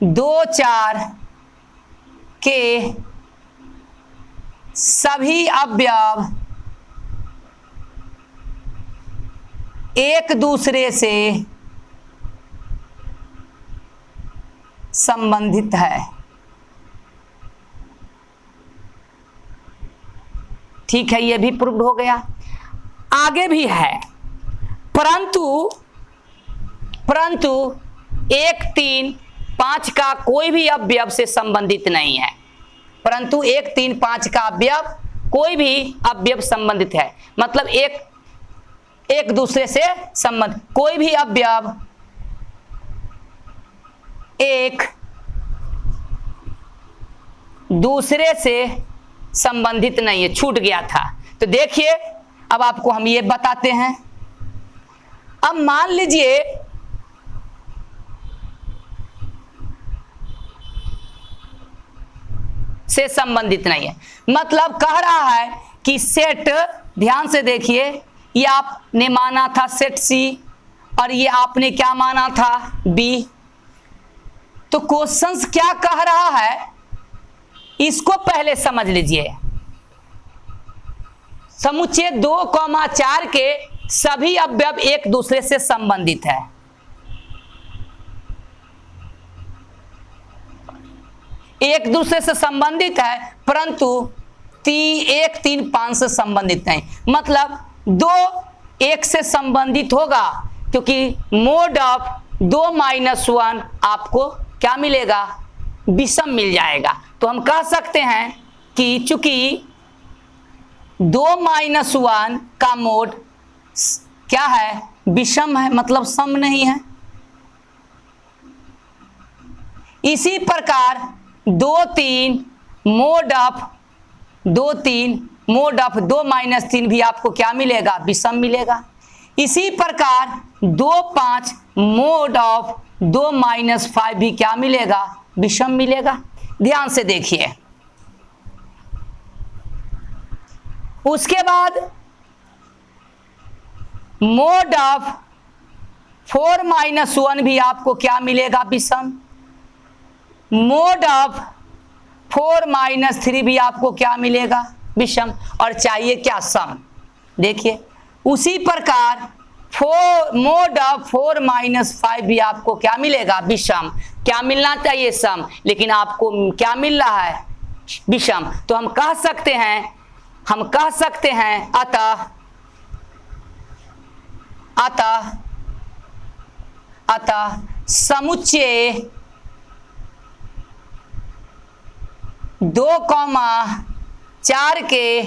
2, 4 के सभी अवयव एक दूसरे से संबंधित है। ठीक है, यह भी प्रूव्ड हो गया। आगे भी है, परंतु 1, 3, 5 का कोई भी अवयव से संबंधित नहीं है। परंतु 1, 3, 5 का अवयव कोई भी अवयव संबंधित है, मतलब एक दूसरे से संबंध, कोई भी अवयव एक दूसरे से संबंधित नहीं है, छूट गया था। तो देखिए, अब आपको हम ये बताते हैं। अब मान लीजिए से संबंधित नहीं है, मतलब कह रहा है कि सेट, ध्यान से देखिए, ये आपने माना था सेट सी और ये आपने क्या माना था, बी। तो क्वेश्चंस क्या कह रहा है, इसको पहले समझ लीजिए। समुच्चय 2, 4 के सभी अवयव एक दूसरे से संबंधित है। एक दूसरे से संबंधित है, परंतु 1, 3, 5 से संबंधित नहीं। मतलब 2 1 से संबंधित होगा, क्योंकि मोड ऑफ 2 - 1 आपको क्या मिलेगा, विषम मिल जाएगा। तो हम कह सकते हैं कि चूंकि 2 - 1 का मोड क्या है, विषम है, मतलब सम नहीं है। इसी प्रकार 2, 3 मोड ऑफ 2 - 3 भी आपको क्या मिलेगा, विषम मिलेगा। इसी प्रकार 2, 5 मोड ऑफ 2 - 5 भी क्या मिलेगा, विषम मिलेगा। ध्यान से देखिए। उसके बाद मोड ऑफ 4 - 1 भी आपको क्या मिलेगा, विषम। मोड ऑफ 4 - 3 भी आपको क्या मिलेगा, विषम। और चाहिए क्या, सम। देखिए, उसी प्रकार मोड ऑफ 4 - 5 भी आपको क्या मिलेगा, विषम। क्या मिलना चाहिए, सम, लेकिन आपको क्या मिल रहा है, विषम। तो हम कह सकते हैं अतः अतः समुच्चय 2,4 के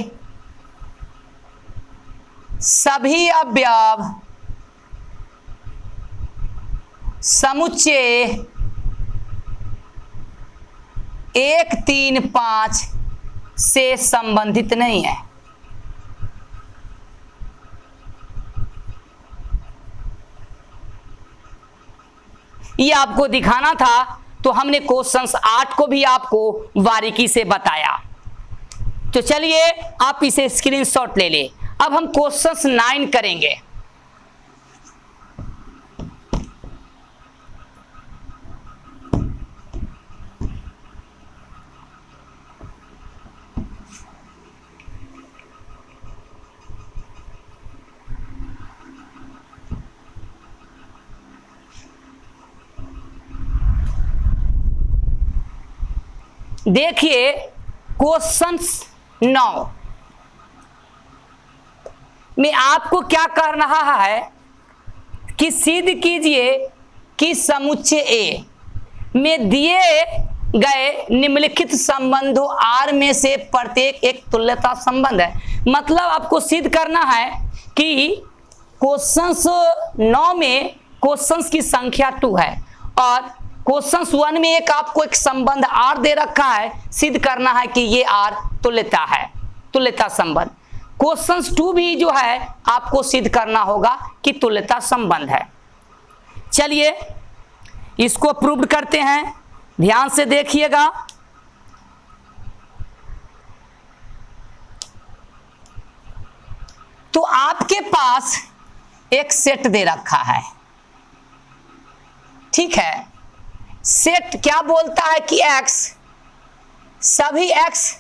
सभी अवयव समुच्चय 1, 3, 5 से संबंधित नहीं है। ये आपको दिखाना था, तो हमने क्वेश्चंस 8 को भी आपको बारीकी से बताया। तो चलिए आप इसे स्क्रीनशॉट ले लें। अब हम क्वेश्चंस 9 करेंगे। देखिए क्वेश्चंस 9 में आपको क्या कर रहा है कि सिद्ध कीजिए कि समुच्चय ए में दिए गए निम्नलिखित संबंधों आर में से प्रत्येक एक तुल्यता संबंध है। मतलब आपको सिद्ध करना है कि क्वेश्चंस 9 में क्वेश्चंस की संख्या 2 है और क्वेश्चंस 1 में आपको एक संबंध आर दे रखा है। सिद्ध करना है कि ये आर तुल्यता है, तुल्यता संबंध। क्वेश्चंस 2 भी जो है आपको सिद्ध करना होगा कि तुल्यता संबंध है। चलिए इसको प्रूव करते हैं, ध्यान से देखिएगा। तो आपके पास एक सेट दे रखा है, ठीक है। सेट क्या बोलता है कि x सभी x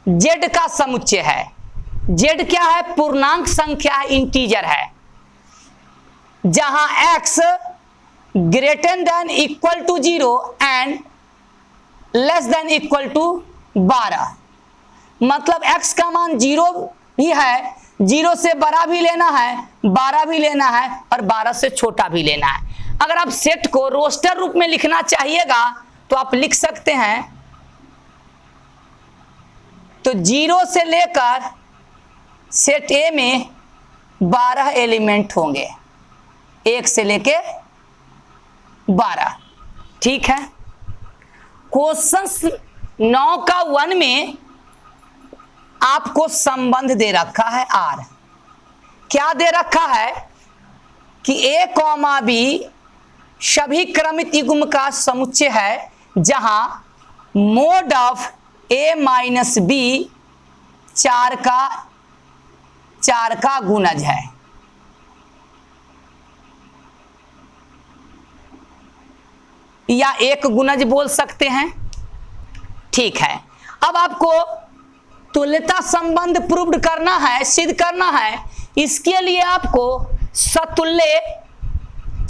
z का समुच्चय है। z क्या है? पूर्णांक संख्या है, इंटीजर है। जहां x greater than equal to 0 and less than equal to 12। मतलब x का मान 0 भी है, 0 से बड़ा भी लेना है, 12 भी लेना है और 12 से छोटा भी लेना है। अगर आप सेट को रोस्टर रूप में लिखना चाहिएगा तो आप लिख सकते हैं। तो 0 से लेकर सेट ए में 12 एलिमेंट होंगे, 1 से लेके 12, ठीक है। क्वेश्चन 9 का 1 में आपको संबंध दे रखा है आर। क्या दे रखा है कि ए कॉमा बी सभी क्रमित युग्म का समुच्चय है, जहां mod of A minus B 4 का गुणज है। या एक गुणज बोल सकते हैं, ठीक है। अब आपको तुल्यता संबंध प्रूव करना है, सिद्ध करना है। इसके लिए आपको सतुल्य,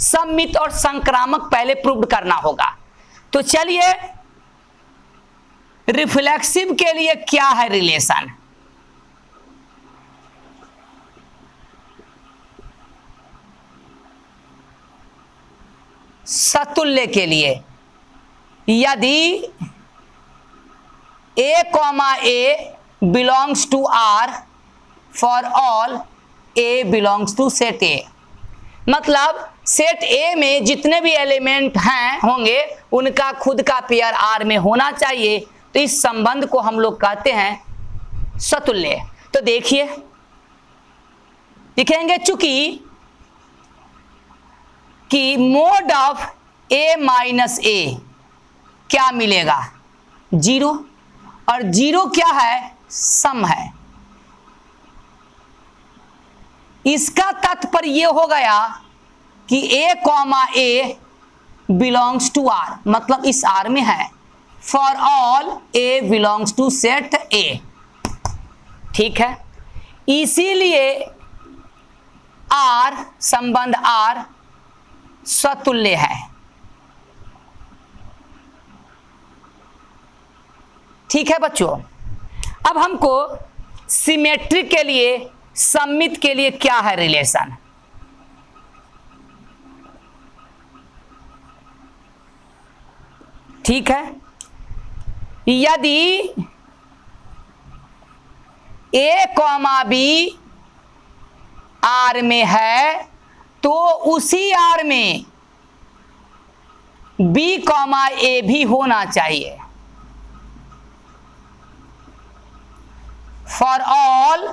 सममित और संक्रामक पहले प्रूव करना होगा। तो चलिए रिफ्लेक्सिव के लिए क्या है रिलेशन? सतुल्य के लिए यदि a comma A belongs to R for all A belongs to set A. मतलब सेट ए में जितने भी एलिमेंट हैं होंगे उनका खुद का पेयर आर में होना चाहिए। तो इस संबंध को हम लोग कहते हैं सतुल्य। तो देखिए लिखेंगे, चूंकि कि मोड ऑफ ए माइनस ए क्या मिलेगा? 0, और 0 क्या है? सम है। इसका तात्पर्य यह हो गया कि a comma A belongs to R, मतलब इस आर में है। For all A belongs to set A, ठीक है। इसीलिए आर, संबंध आर सतुल्य है, ठीक है बच्चों। अब हमको सिमेट्री के लिए सममित के लिए क्या है रिलेशन? ठीक है, यदि ए कॉमा बी आर में है तो उसी आर में बी कॉमा ए भी होना चाहिए। For all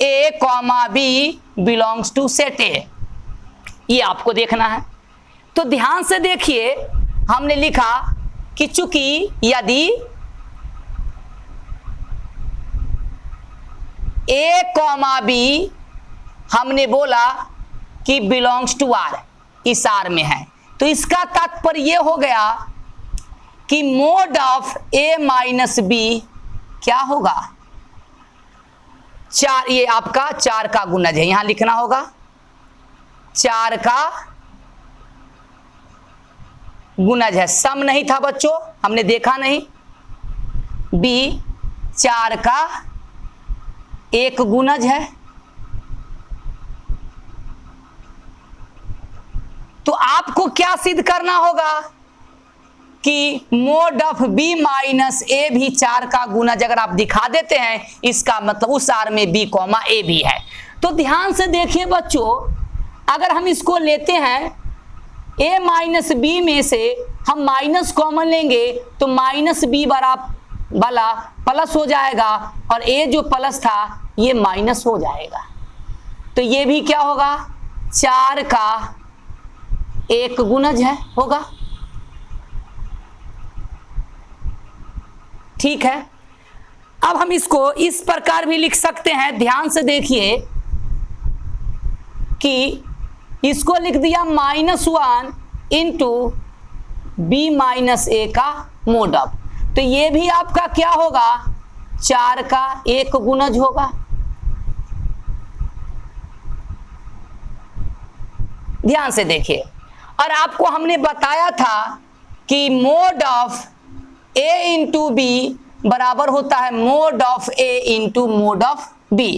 A comma B belongs to set A, ये आपको देखना है। तो ध्यान से देखिए, हमने लिखा कि चूंकि यदि ए कॉमा बी हमने बोला कि बिलोंग्स टू आर, इस आर में है, तो इसका तात्पर्य यह हो गया कि mod of A minus B क्या होगा? 4, ये आपका 4 का गुणज है, यहां लिखना होगा 4 का गुणज है। सम नहीं था बच्चों, हमने देखा नहीं। बी 4 का एक गुणज है। तो आपको क्या सिद्ध करना होगा कि मोड ऑफ बी माइनस ए भी 4 का गुणज अगर आप दिखा देते हैं, इसका मतलब उस आर में बी कॉमा ए भी है। तो ध्यान से देखिए बच्चों, अगर हम इसको लेते हैं ए माइनस बी में से हम माइनस कॉमन लेंगे तो माइनस बी बराबर वाला प्लस हो जाएगा और ए जो प्लस था ये माइनस हो जाएगा। तो ये भी क्या होगा? 4 का एक गुणज है होगा। ठीक है, अब हम इसको इस प्रकार भी लिख सकते हैं। ध्यान से देखिए कि इसको लिख दिया -1 इंटू बी माइनस ए का मोड ऑफ, तो ये भी आपका क्या होगा? 4 का एक गुणज होगा। ध्यान से देखिए, और आपको हमने बताया था कि mod of A into B बराबर होता है mod of A into mod of B.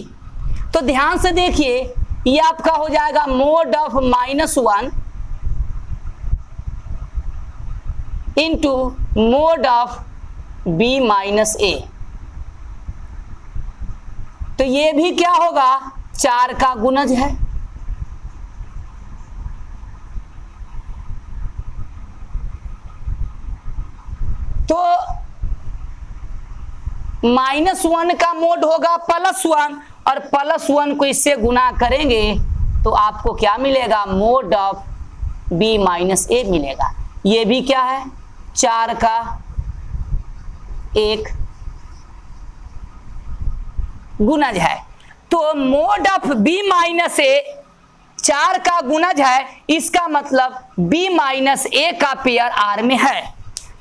तो ध्यान से देखिए, ये आपका हो जाएगा mod of -1 into mod of B minus A. तो ये भी क्या होगा? 4 का गुणज है। तो -1 का मोड होगा +1 और +1 को इससे गुना करेंगे तो आपको क्या मिलेगा? मोड ऑफ बी माइनस ए मिलेगा। ये भी क्या है? 4 का एक गुणज है। तो मोड ऑफ बी माइनस ए 4 का गुणज है, इसका मतलब बी माइनस ए का पेयर आर में है।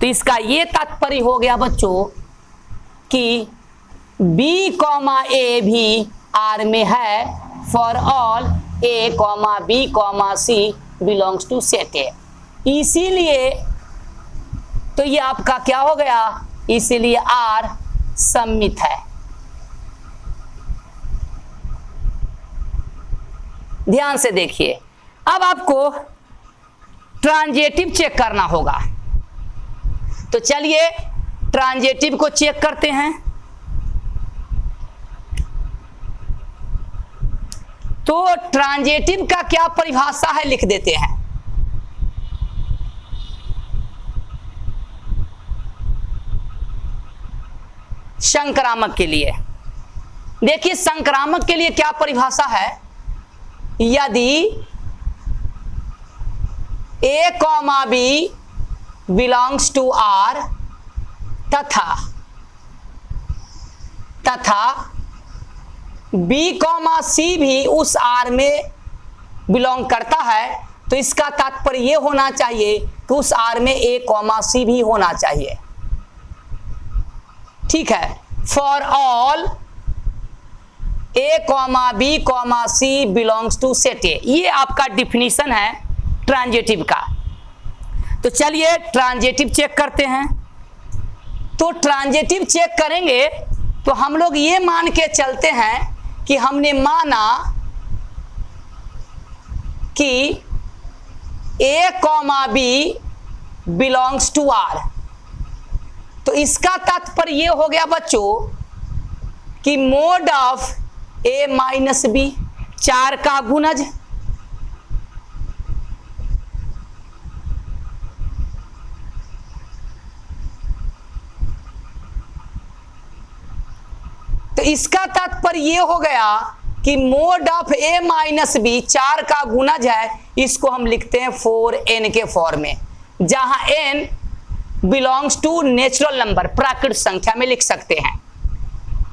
तो इसका ये तात्पर्य हो गया बच्चों कि बी कॉमा ए भी आर में है for all A comma B comma C belongs to set A. इसीलिए तो ये आपका क्या हो गया? इसीलिए आर सममित है। ध्यान से देखिए, अब आपको ट्रांजेटिव चेक करना होगा। तो चलिए ट्रांजेटिव को चेक करते हैं। तो ट्रांजेटिव का क्या परिभाषा है लिख देते हैं। संक्रामक के लिए देखिए, संक्रामक के लिए क्या परिभाषा है? यदि A comma B belongs to R तथा बी कॉमा सी भी उस आर में बिलोंग करता है, तो इसका तात्पर्य यह होना चाहिए कि उस आर में ए कॉमा सी भी होना चाहिए। ठीक है, for all A comma B comma C belongs to set A, ये आपका डिफिनीशन है ट्रांजेटिव का। तो चलिए ट्रांजेटिव चेक करते हैं। तो ट्रांजेटिव चेक करेंगे तो हम लोग ये मान के चलते हैं कि हमने माना कि A, B belongs to R। तो इसका तात्पर्य यह हो गया बच्चों कि mod of A minus B, 4 का गुणज, तो इसका तात्पर्य यह हो गया कि mod of A minus B 4 का गुणज है, इसको हम लिखते हैं 4n के फॉर्म में, जहां n belongs to natural number, प्राकृतिक संख्या में लिख सकते हैं।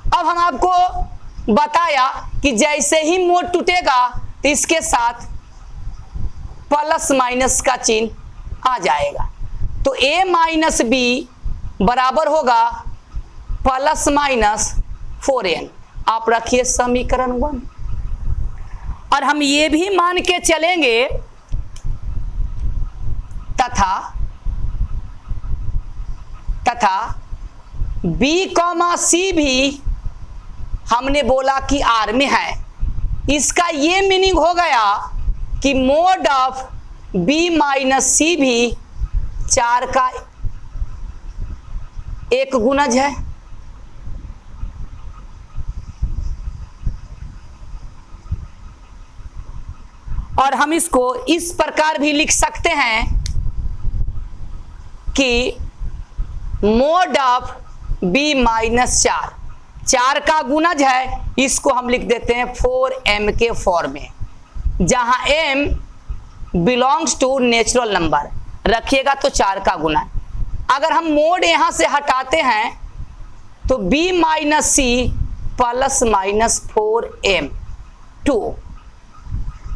अब हम आपको बताया कि जैसे ही मोड टूटेगा तो इसके साथ प्लस माइनस का चिन्ह आ जाएगा। तो A माइनस B बराबर होगा प्लस माइनस 4n। आप रखिए समीकरण 1। और हम ये भी मान के चलेंगे तथा B, C भी हमने बोला कि R में है। इसका ये मीनिंग हो गया कि mod of B minus C भी 4 का एक गुणज है। और हम इसको इस प्रकार भी लिख सकते हैं कि मोड ऑफ B माइनस 4 का गुणज है, इसको हम लिख देते हैं 4m के फॉर्म में, जहां m belongs to natural number, रखिएगा तो 4 का गुना। अगर हम मोड यहां से हटाते हैं तो B minus C plus minus 4m2।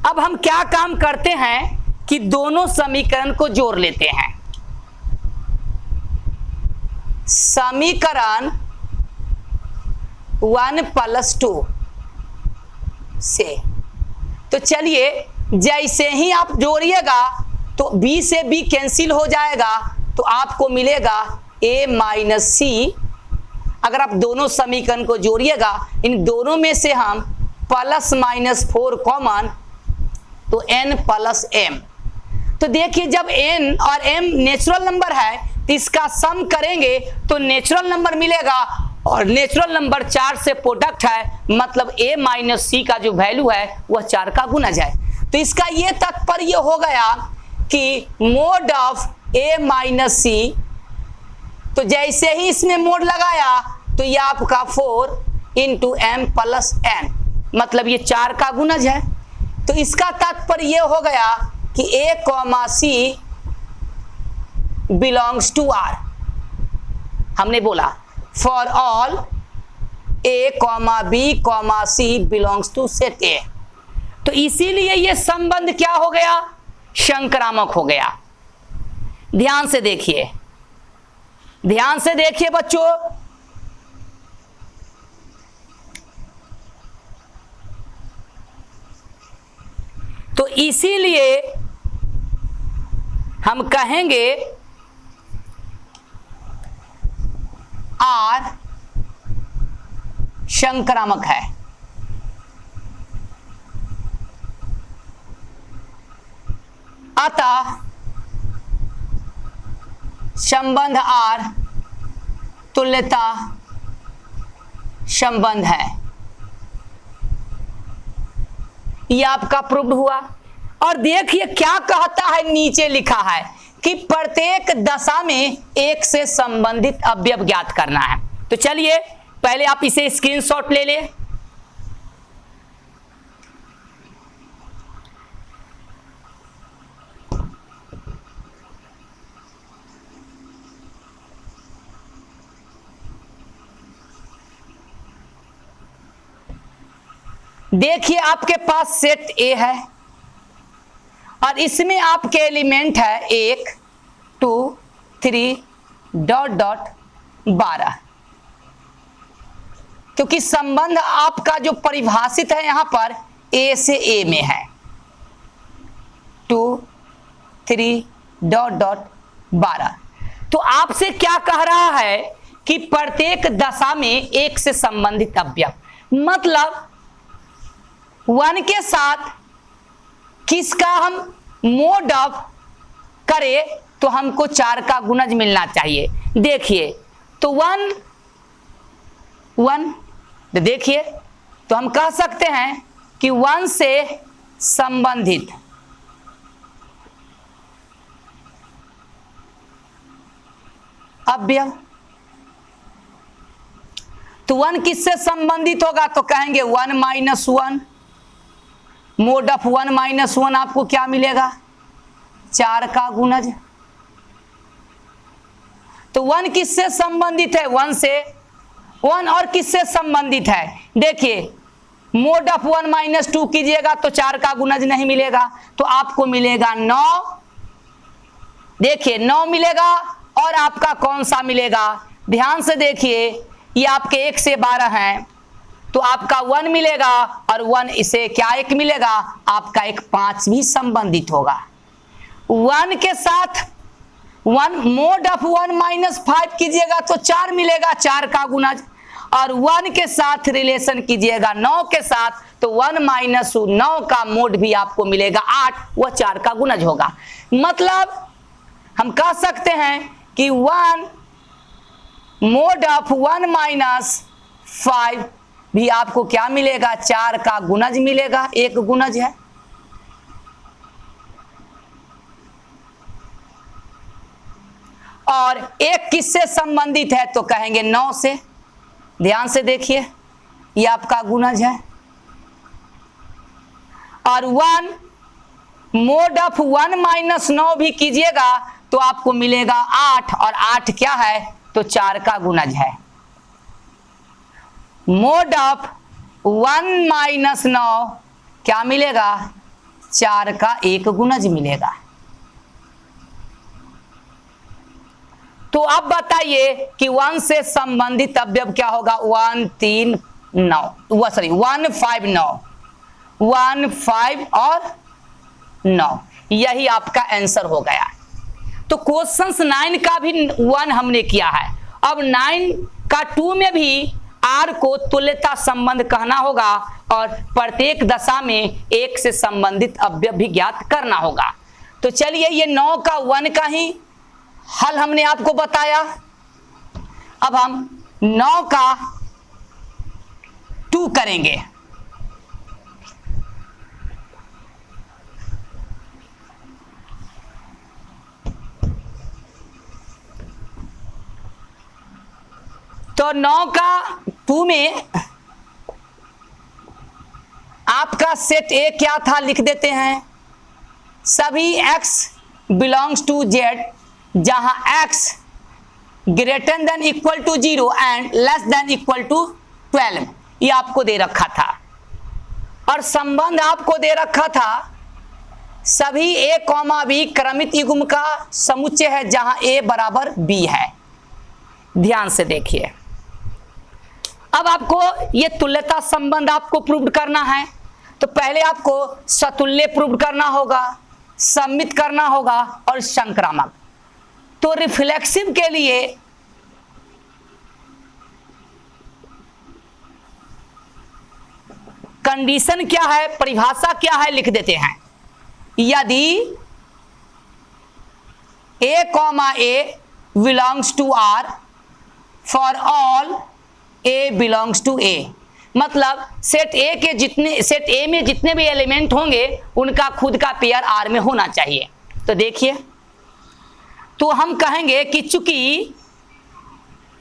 अब हम क्या काम करते हैं कि दोनों समीकरण को जोड़ लेते हैं। समीकरण 1 प्लस 2 से, तो चलिए जैसे ही आप जोड़िएगा तो B से B कैंसिल हो जाएगा, तो आपको मिलेगा A माइनस C। अगर आप दोनों समीकरण को जोड़िएगा, इन दोनों में से हम प्लस माइनस 4 कॉमन, तो n प्लस m। तो देखिए जब n और m नेचुरल नंबर है तो इसका सम करेंगे तो नेचुरल नंबर मिलेगा, और नेचुरल नंबर 4 से प्रोडक्ट है, मतलब a माइनस c का जो वैल्यू है वह 4 का गुणज है। तो इसका ये तात्पर्य हो गया कि mod of a minus c, तो जैसे ही इसमें मोड लगाया तो ये आपका 4 इंटू m प्लस n, मतलब ये 4 का गुणज है। तो इसका तात्पर्य यह हो गया कि A, C belongs to R। हमने बोला for all A, B, C belongs to set A। तो इसीलिए यह संबंध क्या हो गया, संक्रामक हो गया। ध्यान से देखिए, ध्यान से देखिए बच्चों, तो इसीलिए हम कहेंगे R संक्रामक है। अतः संबंध R तुल्यता संबंध है। ये आपका प्रूव्ड हुआ। और देखिए क्या कहता है, नीचे लिखा है कि प्रत्येक दशा में एक से संबंधित अवयव ज्ञात करना है। तो चलिए पहले आप इसे स्क्रीनशॉट ले लें। देखिए आपके पास सेट A है और इसमें आपके एलिमेंट है 1, 2, 3 डॉट डॉट 12, क्योंकि संबंध आपका जो परिभाषित है यहां पर A से A में है। 2, 3 डॉट डॉट 12। तो आपसे क्या कह रहा है कि प्रत्येक दशा में एक से संबंधित अवयव, मतलब 1 के साथ किसका हम मोड ऑफ करें तो हमको 4 का गुणज मिलना चाहिए। देखिए तो 1 देखिए तो हम कह सकते हैं कि 1 से संबंधित अवयव, तो 1 किससे संबंधित होगा तो कहेंगे 1 - 1, मोड ऑफ 1 - 1 आपको क्या मिलेगा 4 का गुणज। तो 1 किससे संबंधित है 1 से 1 और किससे संबंधित है देखिए मोड ऑफ 1 - 2 कीजिएगा तो 4 का गुणज नहीं मिलेगा, तो आपको मिलेगा 9। देखिए 9 मिलेगा और आपका कौन सा मिलेगा, ध्यान से देखिए ये आपके 1 से 12 हैं तो आपका 1 मिलेगा और 1 इसे क्या 1 मिलेगा, आपका एक 5 भी संबंधित होगा। 1 के साथ 1 मोड ऑफ 1 - 5 कीजिएगा तो 4 मिलेगा 4 का गुणज, और 1 के साथ रिलेशन कीजिएगा 9 के साथ तो 1 - 9 का मोड भी आपको मिलेगा 8, वह 4 का गुणज होगा। मतलब हम कह सकते हैं कि 1 मोड ऑफ 1 - 5 भी आपको क्या मिलेगा 4 का गुणज मिलेगा, एक गुणज है। और एक किससे संबंधित है तो कहेंगे 9 से, ध्यान से देखिए ये आपका गुणज है। और 1 मोड ऑफ 1 - 9 भी कीजिएगा तो आपको मिलेगा 8, और 8 क्या है तो 4 का गुणज है। मोड ऑफ 1 - 9 क्या मिलेगा 4 का एक गुणज मिलेगा। तो अब बताइए कि 1 से संबंधित अवयव क्या होगा 1 3 9 सॉरी 1 5 9 1 5 और 9, यही आपका आंसर हो गया। तो क्वेश्चन 9 का भी 1 हमने किया है, अब 9 का 2 में भी आर को तुल्यता संबंध कहना होगा और प्रत्येक दशा में 1 से संबंधित अवयव भी ज्ञात करना होगा। तो चलिए ये 9 का 1 का ही हल हमने आपको बताया। अब हम 9 का 2 करेंगे। तो 9 का 2 में आपका सेट ए क्या था लिख देते हैं, सभी x बिलोंग्स टू z जहां x greater than equal to 0 and less than equal to 12, ये आपको दे रखा था। और संबंध आपको दे रखा था सभी a, b क्रमित युग्म का समुच्चय है जहां a बराबर b है। ध्यान से देखिए अब आपको ये तुल्यता संबंध आपको प्रूव करना है, तो पहले आपको सतुल्य प्रूव करना होगा, सम्मित करना होगा और संक्रामक। तो रिफ्लेक्सिव के लिए कंडीशन क्या है, परिभाषा क्या है लिख देते हैं। यदि a, belongs to r for all a belongs to a, मतलब सेट ए में जितने भी एलिमेंट होंगे उनका खुद का पेयर R में होना चाहिए। तो देखिए तो हम कहेंगे कि चूंकि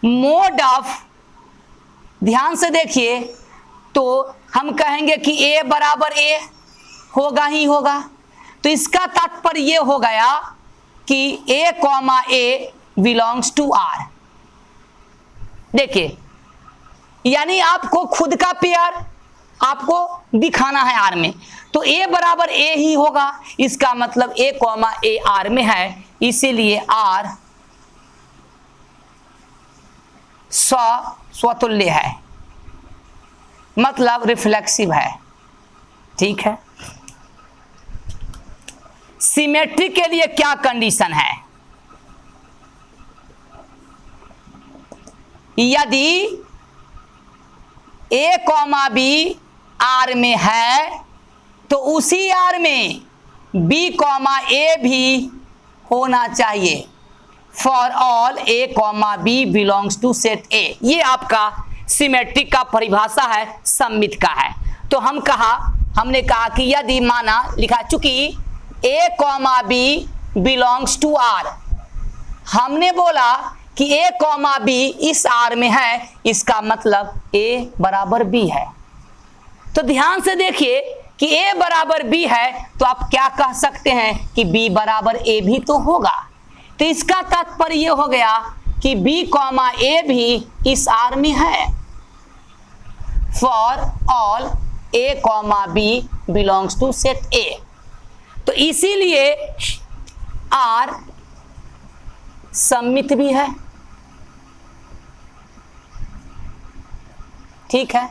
मोड ऑफ, ध्यान से देखिए तो हम कहेंगे कि a बराबर a होगा ही होगा। तो इसका तात्पर्य ये हो गया कि a, बिलोंग्स टू R। देखिए यानी आपको खुद का पेयर आपको दिखाना है R में, तो a बराबर a ही होगा। इसका मतलब a, a R में है, इसीलिए R स्वतुल्य है, मतलब रिफ्लेक्सिव है। ठीक है। सिमेट्री के लिए क्या कंडीशन है, यदि a, b आर में है तो उसी आर में बी कॉमा ए भी होना चाहिए। For all A comma B belongs to set A. ये आपका सिमेट्रिक का परिभाषा है, सममित का है। तो हमने कहा कि यदि माना लिखा, चूंकि A comma B belongs to R, हमने बोला कि ए कॉमा बी इस आर में है, इसका मतलब ए बराबर बी है। तो ध्यान से देखिए कि ए बराबर बी है तो आप क्या कह सकते हैं कि बी बराबर ए भी तो होगा। तो इसका तात्पर्य ये हो गया कि बी कॉमा ए भी इस आर में है। For all A comma B belongs to set A. तो इसीलिए आर सममित भी है। ठीक है।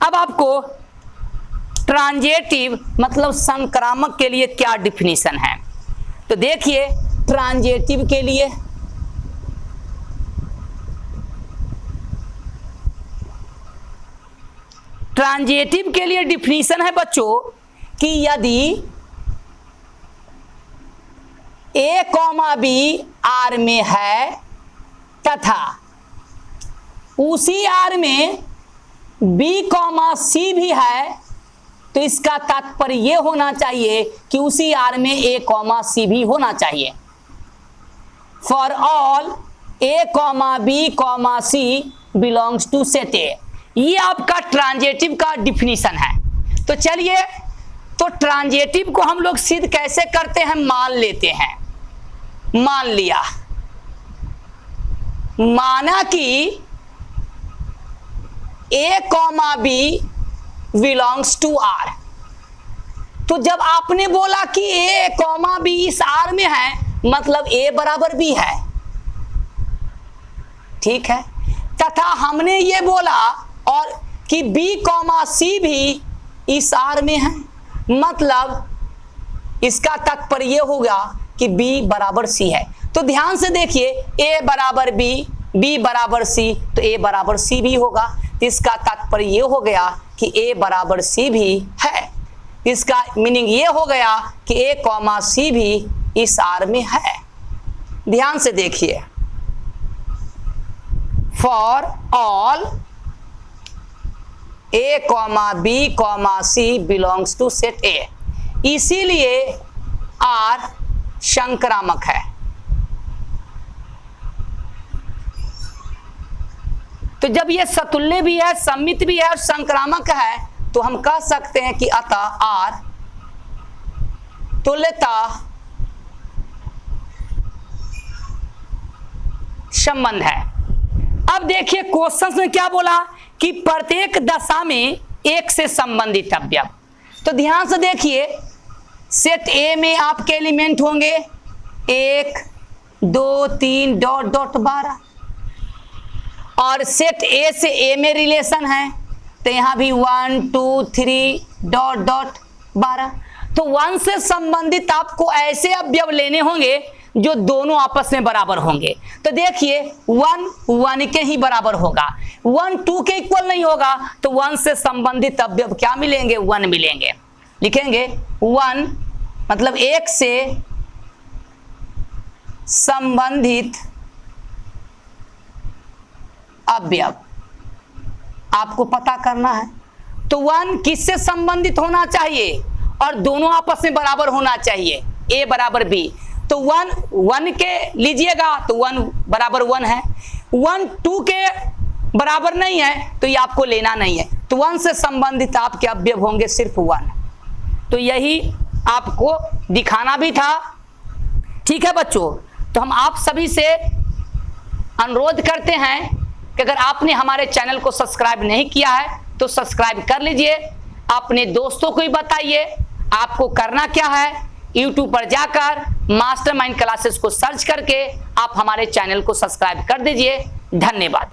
अब आपको ट्रांजेटिव मतलब संक्रामक के लिए क्या डिफिनीशन है, तो देखिए ट्रांजेटिव के लिए डिफिनीशन है बच्चों कि यदि ए कॉमा बी आर में है तथा उसी आर में बी कॉमा सी भी है, तो इसका तात्पर्य यह होना चाहिए कि उसी आर में ए कॉमा सी भी होना चाहिए। For all A comma B comma C belongs to set A. ये आपका ट्रांजेटिव का डिफिनीशन है। तो चलिए, तो ट्रांजेटिव को हम लोग सिद्ध कैसे करते हैं, मान लेते हैं। मान लिया, माना कि A comma B belongs to R. तो जब आपने बोला कि ए कॉमा बी इस आर में है, मतलब ए बराबर बी है। ठीक है। तथा हमने ये बोला और कि बी कॉमा सी भी इस आर में है, मतलब इसका तात्पर्य ये होगा कि बी बराबर सी है। तो ध्यान से देखिए, ए बराबर बी, बी बराबर सी, तो ए बराबर सी भी होगा। इसका तात्पर्य ये हो गया कि ए बराबर सी भी है। इसका मीनिंग ये हो गया कि ए कॉमा सी भी इस आर में है। ध्यान से देखिए, for all A comma B comma C belongs to set A. इसीलिए आर संक्रामक है। तो जब ये सतुल्य भी है, सममित भी है और संक्रामक है, तो हम कह सकते हैं कि अतः आर तुल्यता संबंध है। अब देखिए क्वेश्चन में क्या बोला कि प्रत्येक दशा में एक से संबंधित अवयव। तो ध्यान से देखिए, सेट ए में आपके एलिमेंट होंगे 1 2 3 डॉट डॉट 12, और सेट ए से ए में रिलेशन है तो यहां भी 1 2 3 डॉट डॉट 12। तो 1 से संबंधित आपको ऐसे अवयव लेने होंगे जो दोनों आपस में बराबर होंगे। तो देखिए 1 1 के ही बराबर होगा, 1 2 के इक्वल नहीं होगा। तो 1 से संबंधित अवयव क्या मिलेंगे, 1 मिलेंगे। लिखेंगे 1 मतलब 1 से संबंधित अवयव आपको पता करना है। तो 1 किससे संबंधित होना चाहिए और दोनों आपस में बराबर होना चाहिए, a बराबर b। तो 1 के लीजिएगा तो 1 बराबर 1 है, 1 2 के बराबर नहीं है तो ये आपको लेना नहीं है। तो 1 से संबंधित आपके अवयव होंगे सिर्फ 1। तो यही आपको दिखाना भी था। ठीक है बच्चों, तो हम आप सभी से अनुरोध करते हैं कि अगर आपने हमारे चैनल को सब्सक्राइब नहीं किया है तो सब्सक्राइब कर लीजिए, अपने दोस्तों को भी बताइए। आपको करना क्या है, YouTube पर जाकर मास्टरमाइंड क्लासेस को सर्च करके आप हमारे चैनल को सब्सक्राइब कर दीजिए। धन्यवाद।